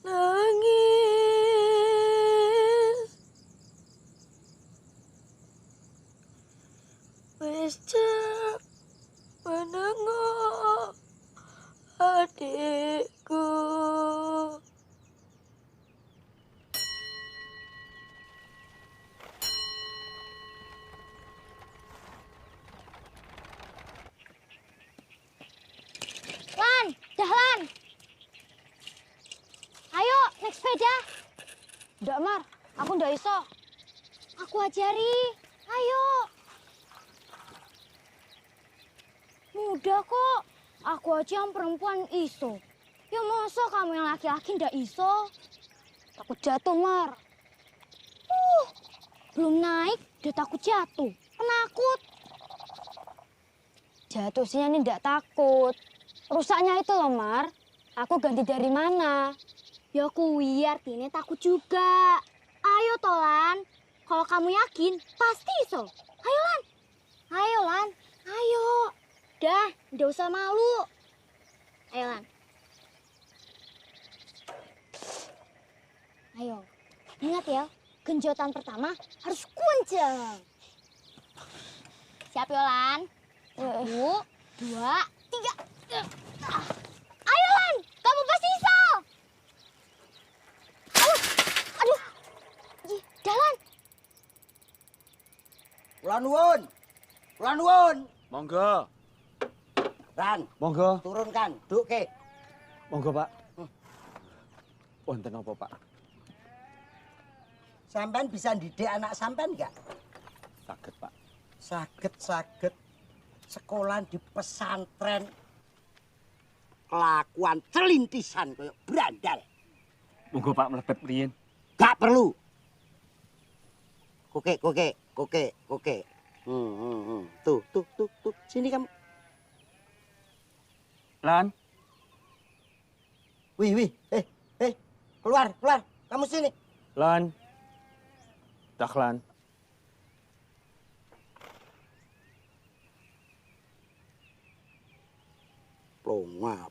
nangis, wis jam menengok adikku. Lan, Dahlan. Ayo, naik sepeda. Ndak, Mar. Aku ndak iso. Aku ajari. Ayo. Mudah kok. Aku aja yang perempuan iso. Ya masa kamu yang laki-laki ndak iso? Takut jatuh, Mar. Belum naik, udah takut jatuh. Penakut. Jatuh sih ini ndak takut. Rusaknya itu loh, Mar. Aku ganti dari mana? Ya kuwi artinya takut juga. Ayo Tolan. Kalau kamu yakin, pasti iso. Ayo Lan. Ayo Lan. Ayo. Dah, ndak usah malu. Ayo Lan. Ayo. Ingat ya, genjotan pertama harus kunceng. Siap ya Lan? 1, 2, 3. Ayo Lan, kamu pasti iso. Aduh. Ih, Dahlan. Kula nuwun. Kula nuwun. Monggo. Ran, Monggo. turunkan, duke. Monggo, Pak. Wonten apa, Pak? Sampean bisa didik anak sampean enggak? Saged, Pak. Saged. Sekolah di pesantren. Kelakuan celintisan kayak berandal. Monggo Pak mlebet mriyen. Gak perlu. Koke. Tuh. Sini kamu. Lan. Wih. Keluar. Kamu sini. Lan. Dahlan.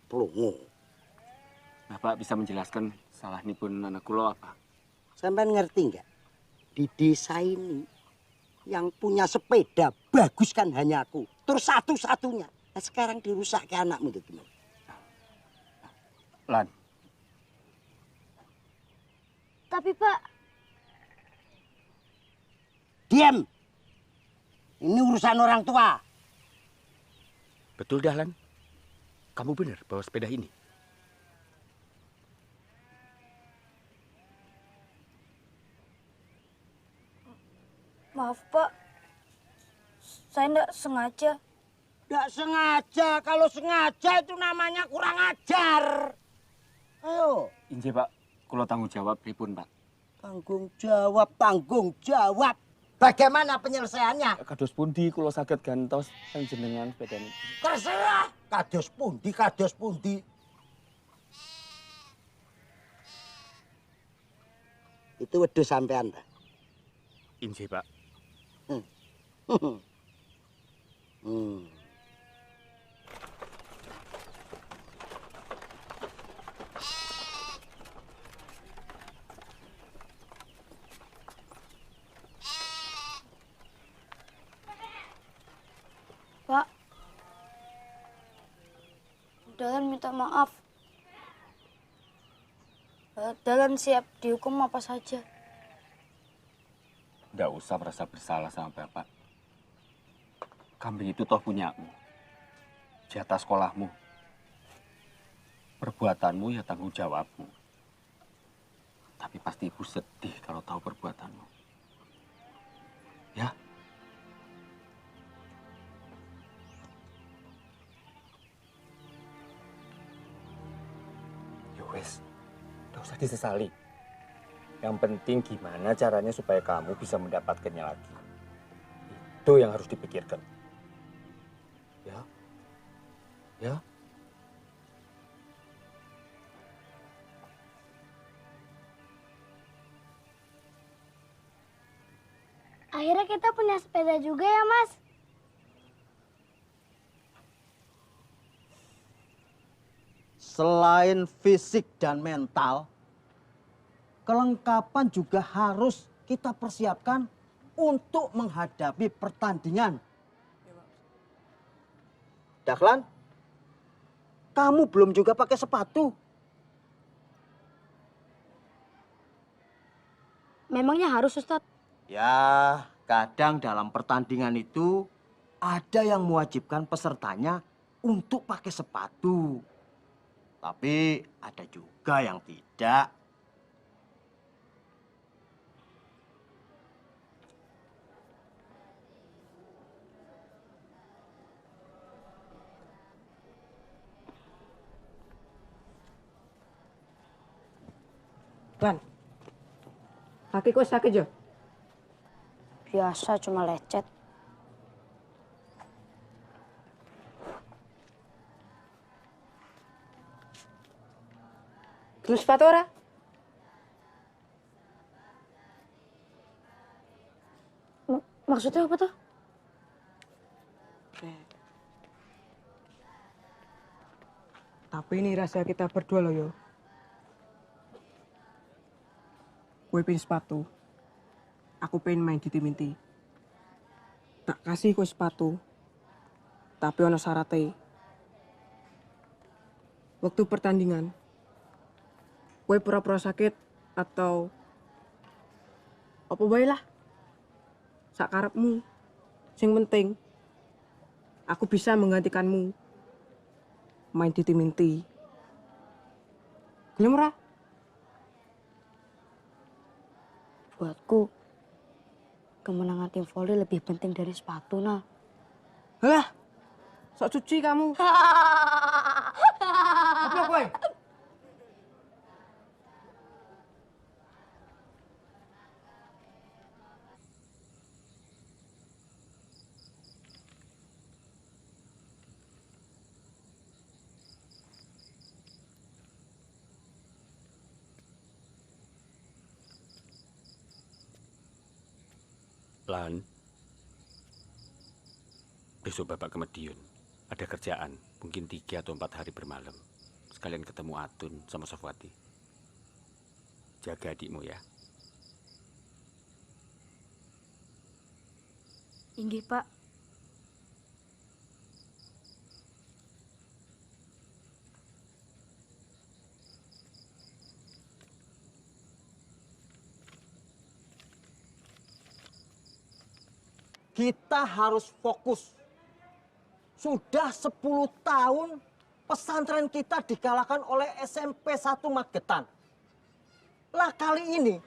Plongo. Bapak bisa menjelaskan salah nipun anak kula apa? Sampean ngerti nggak? Di desa ini yang punya sepeda bagus kan hanya aku. Terus satu-satunya. Nah, sekarang dirusak ke anakmu itu gimana? Lan. Tapi Pak, Diam. Ini urusan orang tua. Betul, Dahlan. Kamu benar bawa sepeda ini. Maaf Pak, saya enggak sengaja. Nggak sengaja. Kalau sengaja itu namanya kurang ajar. Ayo. Injih Pak, kula tanggung jawab pripun Pak? Tanggung jawab. Bagaimana penyelesaiannya? Kados pundi kula saged gantos panjenengan sepeda niki? Terserah. Kados pundi. Itu wedhus sampean, Pak. Injih, Pak. Pak, Dahlan minta maaf. Dahlan siap dihukum apa saja. Nggak usah merasa bersalah sama Bapak. Kambing itu toh punyamu. Jatah sekolahmu. Perbuatanmu ya tanggung jawabmu. Tapi pasti ibu sedih kalau tahu perbuatanmu. Ya? Wes, nggak usah disesali. Yang penting gimana caranya supaya kamu bisa mendapatkannya lagi. Itu yang harus dipikirkan. Ya? akhirnya kita punya sepeda juga ya, Mas? Selain fisik dan mental, kelengkapan juga harus kita persiapkan untuk menghadapi pertandingan. Dahlan, kamu belum juga pakai sepatu. Memangnya harus, Ustadz? Ya, kadang dalam pertandingan itu ada yang mewajibkan pesertanya untuk pakai sepatu. Tapi ada juga yang tidak. Lan, kakiku sakit ya? Biasa, cuma lecet. Terus sepatu ora? Maksudnya apa tuh? Tapi ini rahasia kita berdua loh yo. Gue pengen sepatu. Aku pengen main di tim inti. Tak kasih gue sepatu. Tapi ono syaratnya. Waktu pertandingan, gue pura-pura sakit atau apa bae lah. Sak karepmu. Sing penting, aku bisa menggantikanmu main di tim inti. Gelem ora? Buatku, kemenangan tim voli lebih penting dari sepatu, Nal. Lah, sok cuci kamu. Apa kowe? Lan, besok Bapak ke Madiun. Ada kerjaan, mungkin 3 atau 4 hari bermalam. Sekalian ketemu Atun sama Sofwati. Jaga adikmu ya. Inggih, Pak. Kita harus fokus. Sudah 10 tahun pesantren kita dikalahkan oleh SMP 1 Magetan. Lah kali ini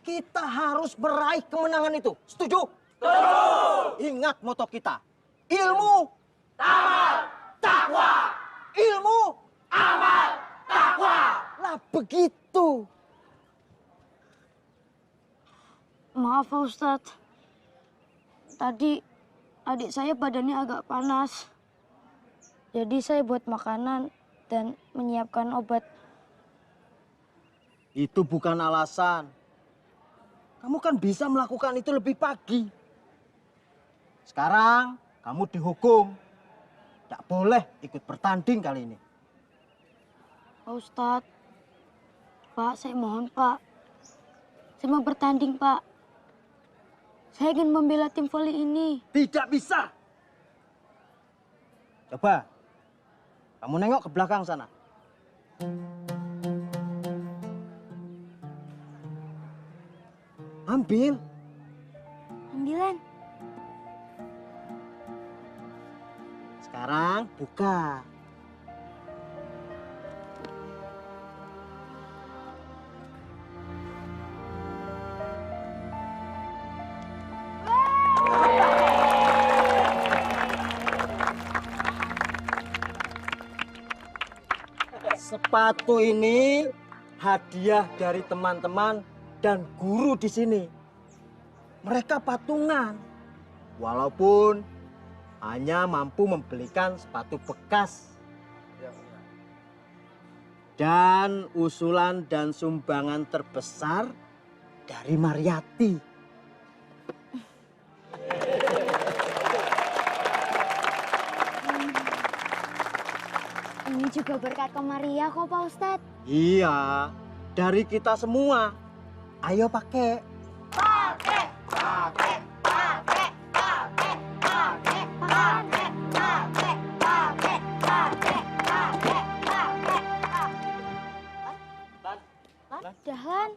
kita harus meraih kemenangan itu. Setuju? Setuju. Ingat moto kita. Ilmu, amal, takwa. Ilmu, amal, takwa. Lah begitu. Maaf, Pak Ustadz. Tadi adik saya badannya agak panas. Jadi saya buat makanan dan menyiapkan obat. Itu bukan alasan. Kamu kan bisa melakukan itu lebih pagi. Sekarang kamu dihukum. Tidak boleh ikut bertanding kali ini. Pak Ustadz. Pak, saya mohon, Pak. Saya mau bertanding, Pak. Saya ingin membela tim voli ini. Tidak bisa. Coba, kamu nengok ke belakang sana. Ambil. Ambilan. Sekarang buka. Sepatu ini hadiah dari teman-teman dan guru di sini. Mereka patungan, walaupun hanya mampu membelikan sepatu bekas. Dan usulan dan sumbangan terbesar dari Mariati. Ini juga berkat ke Maria kok, Pak Ustadz. Iya, dari kita semua. Ayo pakai. Pakai, pakai, pakai, pakai, pakai, pakai, pakai, pakai, pakai, pakai, pakai. Dahlan.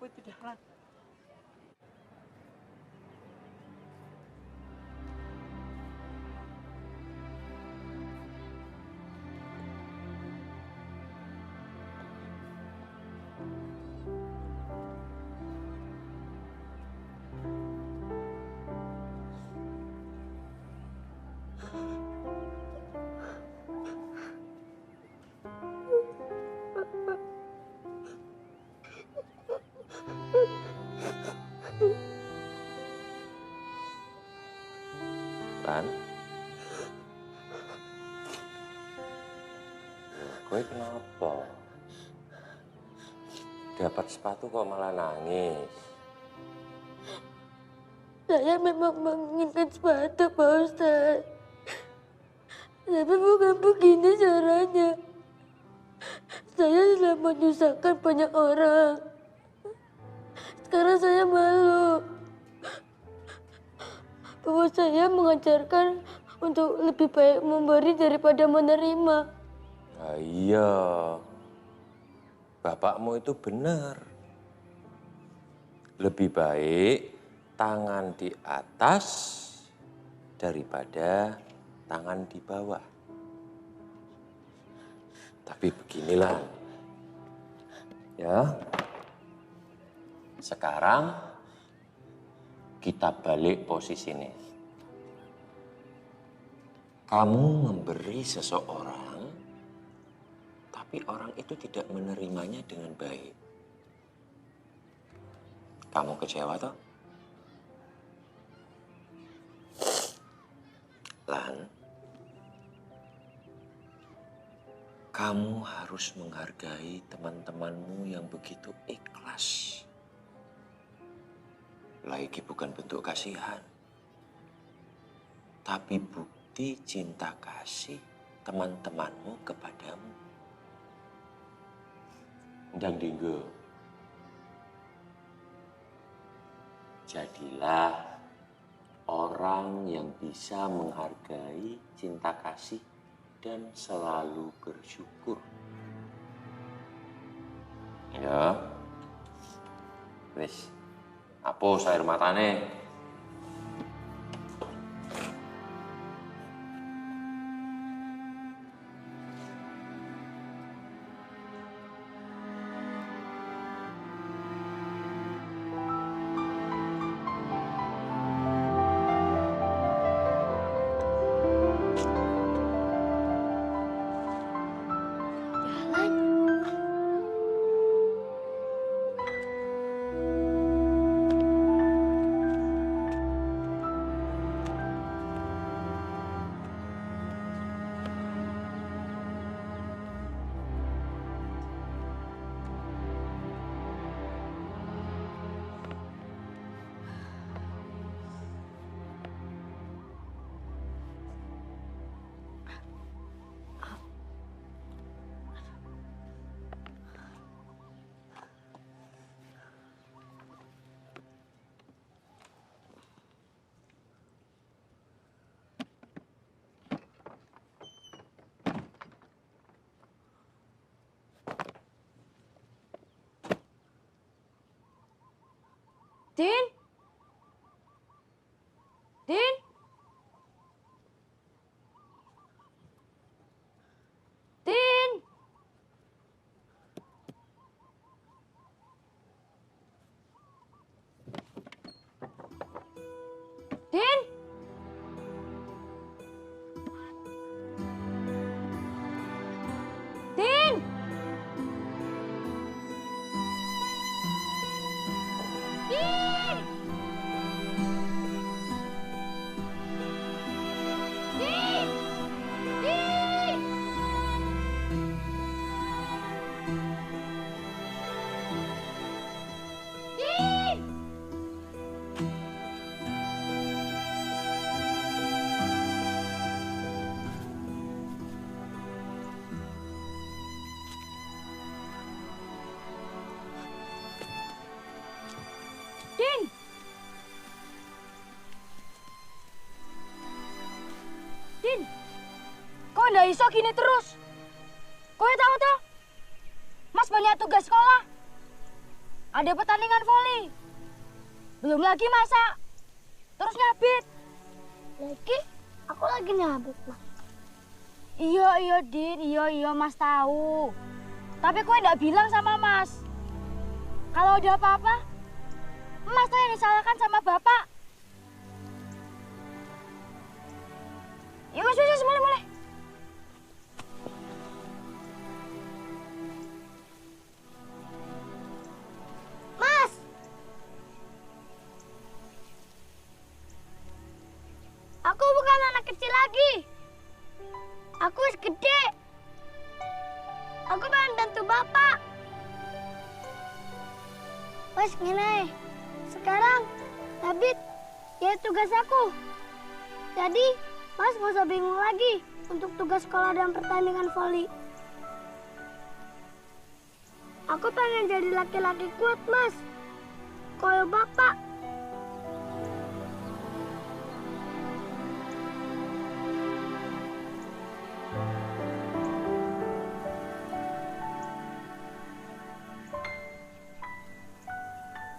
Lan? Kowe kenapa? Dapat sepatu kok malah nangis? Saya memang menginginkan sepatu, Pak Ustadz. Tapi bukan begini caranya. Saya sudah menyusahkan banyak orang. Sekarang saya malu. Bahwa saya mengajarkan untuk lebih baik memberi daripada menerima. Nah, iya, bapakmu itu benar. Lebih baik tangan di atas daripada tangan di bawah. Tapi beginilah, ya. Sekarang kita balik posisinya. Kamu memberi seseorang, tapi orang itu tidak menerimanya dengan baik. Kamu kecewa toh? Lan, kamu harus menghargai teman-temanmu yang begitu ikhlas. Lagi bukan bentuk kasihan, tapi bukti cinta kasih teman-temanmu kepadamu. Ndang Dinggo, jadilah orang yang bisa menghargai cinta kasih dan selalu bersyukur. Ya, wis, hapus air matane. Din? Din? Din? Din? Din? Din? Din? Kok ndak iso gini terus? Kowe tahu toh? Mas banyak tugas sekolah. Ada pertandingan voli. Belum lagi masak. Terus nyabit. Lagi? Aku lagi nyabit, Mas. Iya, Din. Iya, Mas tahu. Tapi kowe ndak bilang sama Mas. Kalau ada apa-apa, Mas tuh yang disalahkan sama Bapak. Yuk, wis, mulai. Mas! Aku bukan anak kecil lagi. Aku wis gede. Aku pengen bantu Bapak. Wes ngene. Sekarang, David, ya tugas aku. Jadi, Mas gak usah bingung lagi untuk tugas sekolah dan pertandingan voli. Aku pengen jadi laki-laki kuat, Mas. Kayak Bapak.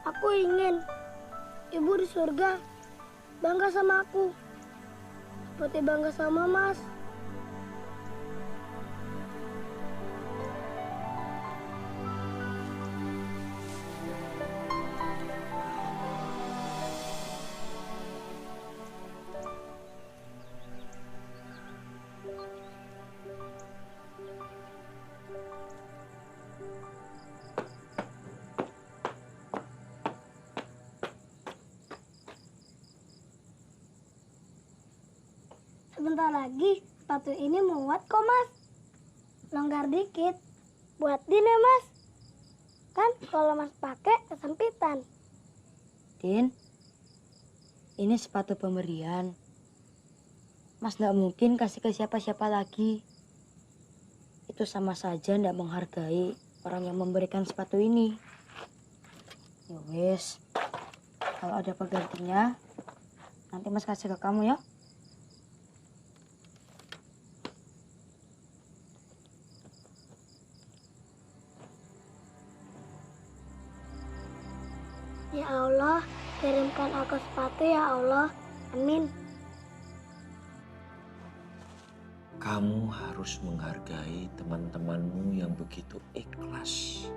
Aku ingin Ibu di surga bangga sama aku. Seperti bangga sama Mas. Sebentar lagi sepatu ini muat kok, Mas. Longgar dikit. Buat Din ya, Mas. Kan kalau Mas pakai kesempitan. Din, ini sepatu pemberian. Mas nggak mungkin kasih ke siapa-siapa lagi. Itu sama saja nggak menghargai orang yang memberikan sepatu ini. Ya wes, kalau ada penggantinya, nanti Mas kasih ke kamu ya. Ya Allah, kirimkan aku sepatu ya Allah. Amin. Kamu harus menghargai teman-temanmu yang begitu ikhlas.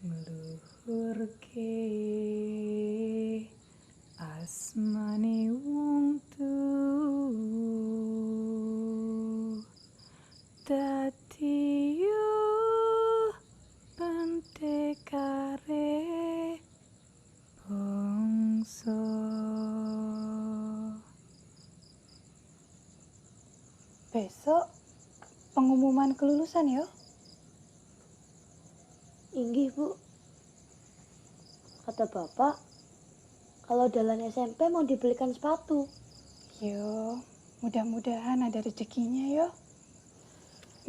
Luhur ke asmane wong tuh dadi yo pentekare bangsa. Besok pengumuman kelulusan ya? Inggih, Bu. Kata Bapak, kalau Dahlan SMP mau dibelikan sepatu. Yo, mudah-mudahan ada rezekinya yo.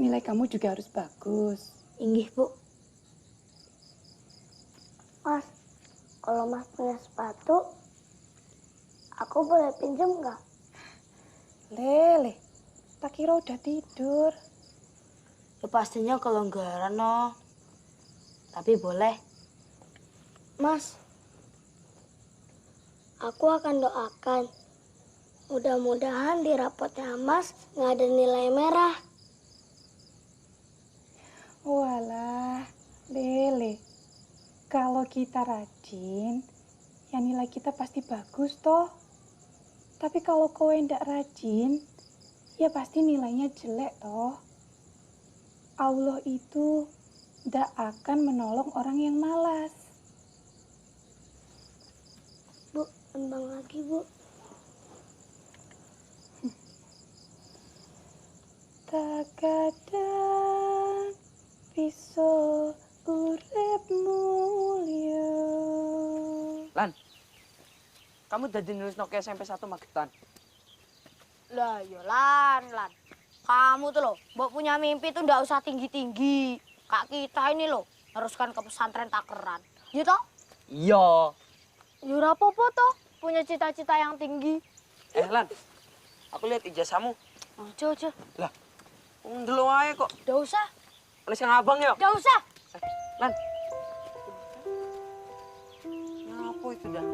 Nilai kamu juga harus bagus. Inggih, Bu. Mas, kalau Mas punya sepatu, aku boleh pinjam nggak? Lele, tak kira udah tidur. Ya pastinya kelonggaran no. Tapi boleh. Mas, aku akan doakan. Mudah-mudahan di rapotnya Mas nggak ada nilai merah. Walah, Lele. Kalau kita rajin, ya nilai kita pasti bagus toh. Tapi kalau kowe ndak rajin, ya pasti nilainya jelek toh. Allah itu ndak akan menolong orang yang malas. Bu, tembang lagi, Bu. Takadang bisa urip mulya. Lan, kamu jadi nulis Nokia SMP 1 Magetan. Lah, ya Lan. Kamu tuh loh, mbok punya mimpi tuh ndak usah tinggi-tinggi. Kak kita ini loh, teruskan ke pesantren Takeran. Ya toh? Iya. Ya ora apa-apa toh, punya cita-cita yang tinggi. Lan, aku lihat ijazahmu. Ojo. Lah, ndelok ae kok. Ndak usah. Oleh sang abang ya? Ndak usah. Lan. Apa itu dah?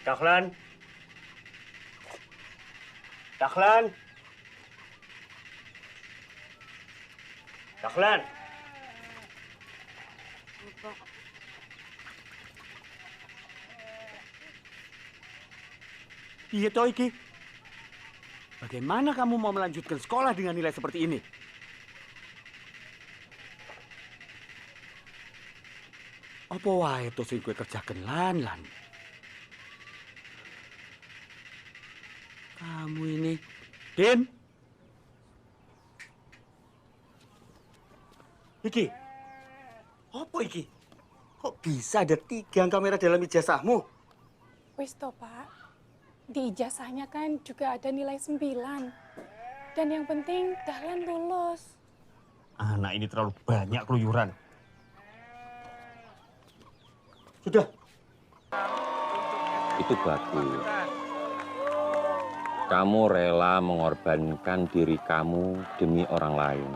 Dahlan. Dahlan. Dahlan. Iya toh iki. Bagaimana kamu mau melanjutkan sekolah dengan nilai seperti ini? Apa wae to sing kowe kerjaken lan. Kamu ini, Din. Iki. Apa iki? Kok bisa ada 3 kamera dalam ijazahmu? Wis toh, Pak. Di ijazahnya kan juga ada nilai 9. Dan yang penting Dahlan lulus. Anak ini terlalu banyak keluyuran. Sudah. Itu bagus. Kamu rela mengorbankan diri kamu demi orang lain.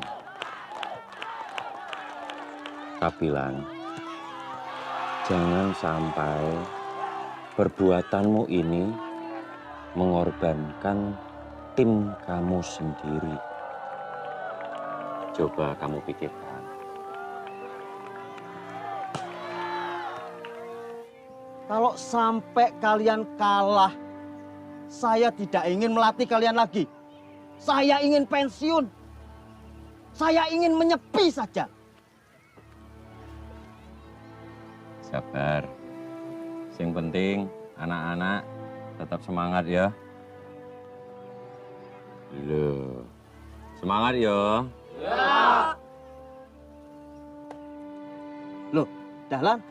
Tapi Lan, jangan sampai perbuatanmu ini mengorbankan tim kamu sendiri. Coba kamu pikirkan. Kalau sampai kalian kalah, saya tidak ingin melatih kalian lagi. Saya ingin pensiun. Saya ingin menyepi saja. Sabar. Yang penting anak-anak tetap semangat ya. Loh. Semangat ya. Ya. Loh, Dahlan.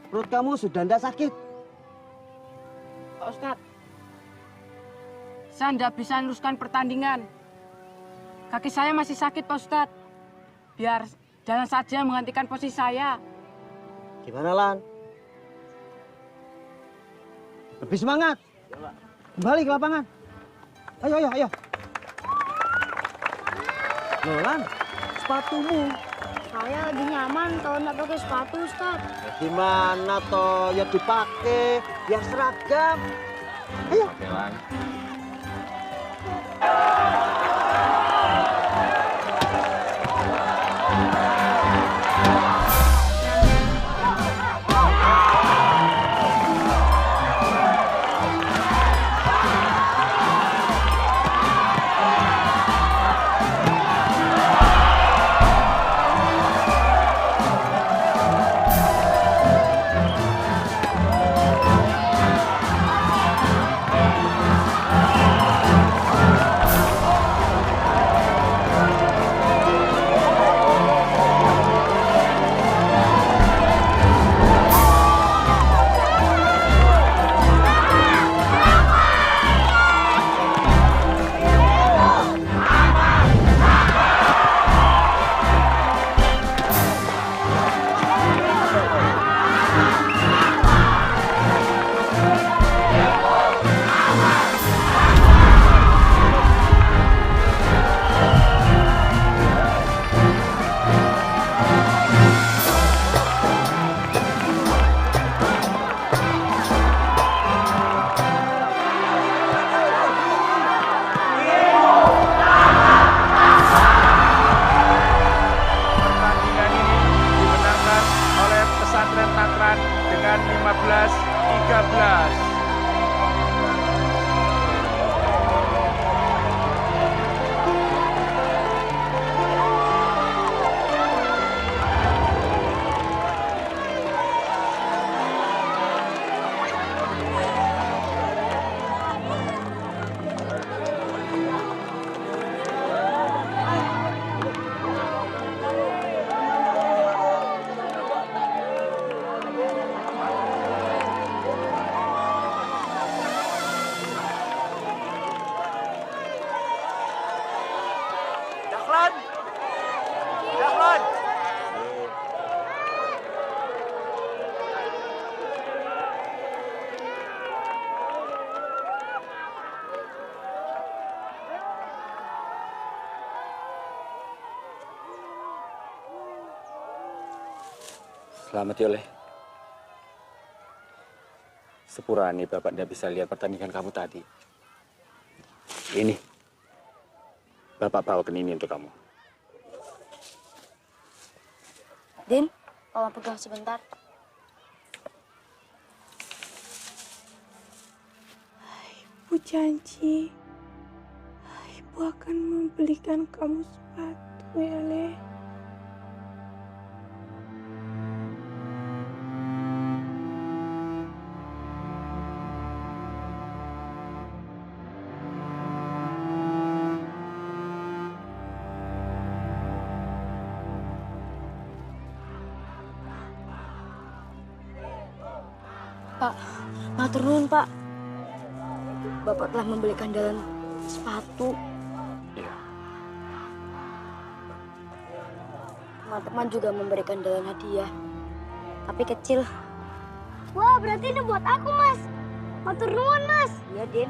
Perut kamu sudah ndak sakit? Pak Ustadz, saya ndak bisa meneruskan pertandingan. Kaki saya masih sakit, Pak Ustadz. Biar Dahlan saja menggantikan posisi saya. Gimana, Lan? Lebih semangat. Kembali ke lapangan. Ayo, ayo, ayo. Loh, Lan, sepatumu. Saya lagi nyaman kalau nggak pakai sepatu, Ustaz. Ya, gimana toh? Ya dipakai, biar seragam. Ayo. Oke, Lan. dengan 15-13. Selamat ya, Oleh. Sepurane Bapak tidak bisa lihat pertandingan kamu tadi. Ini, Bapak bawakan ini untuk kamu. Din, tolong pegang sebentar. Ibu janji, Ibu akan membelikan kamu sepatu ya, Le. Pak, matur nuwun, Pak. Bapak telah membelikan Dahlan sepatu. Iya. Teman-teman juga memberikan Dahlan hadiah, tapi kecil. Wah, berarti ini buat aku, Mas. Matur nuwun, Mas. Iya, Din.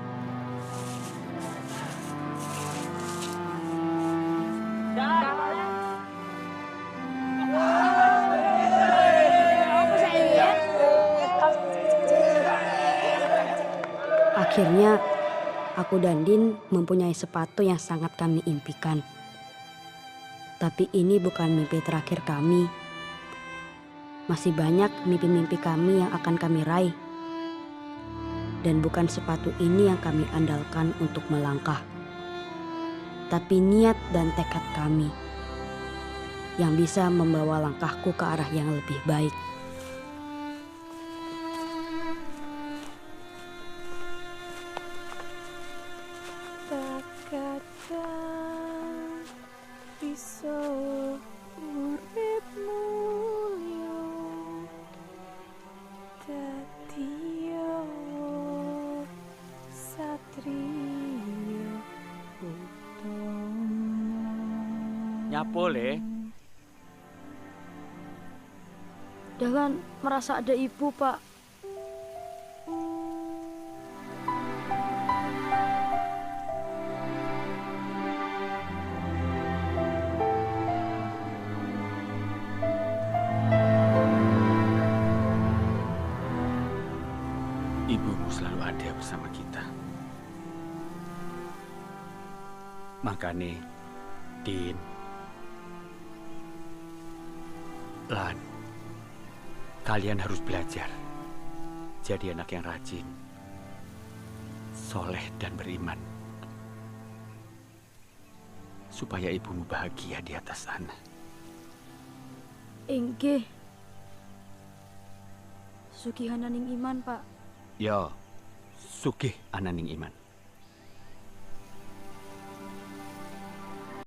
Akhirnya, aku dan Din mempunyai sepatu yang sangat kami impikan. Tapi ini bukan mimpi terakhir kami. Masih banyak mimpi-mimpi kami yang akan kami raih. Dan bukan sepatu ini yang kami andalkan untuk melangkah. Tapi niat dan tekad kami yang bisa membawa langkahku ke arah yang lebih baik. Nyapo, Le? Dahlan merasa ada ibu, Pak. Ibumu selalu ada bersama kita. Makanya, Din, Lan, kalian harus belajar jadi anak yang rajin, soleh dan beriman. Supaya ibumu bahagia di atas sana. Inggih. Sugihananing iman, Pak. Yo, sugih ananing iman.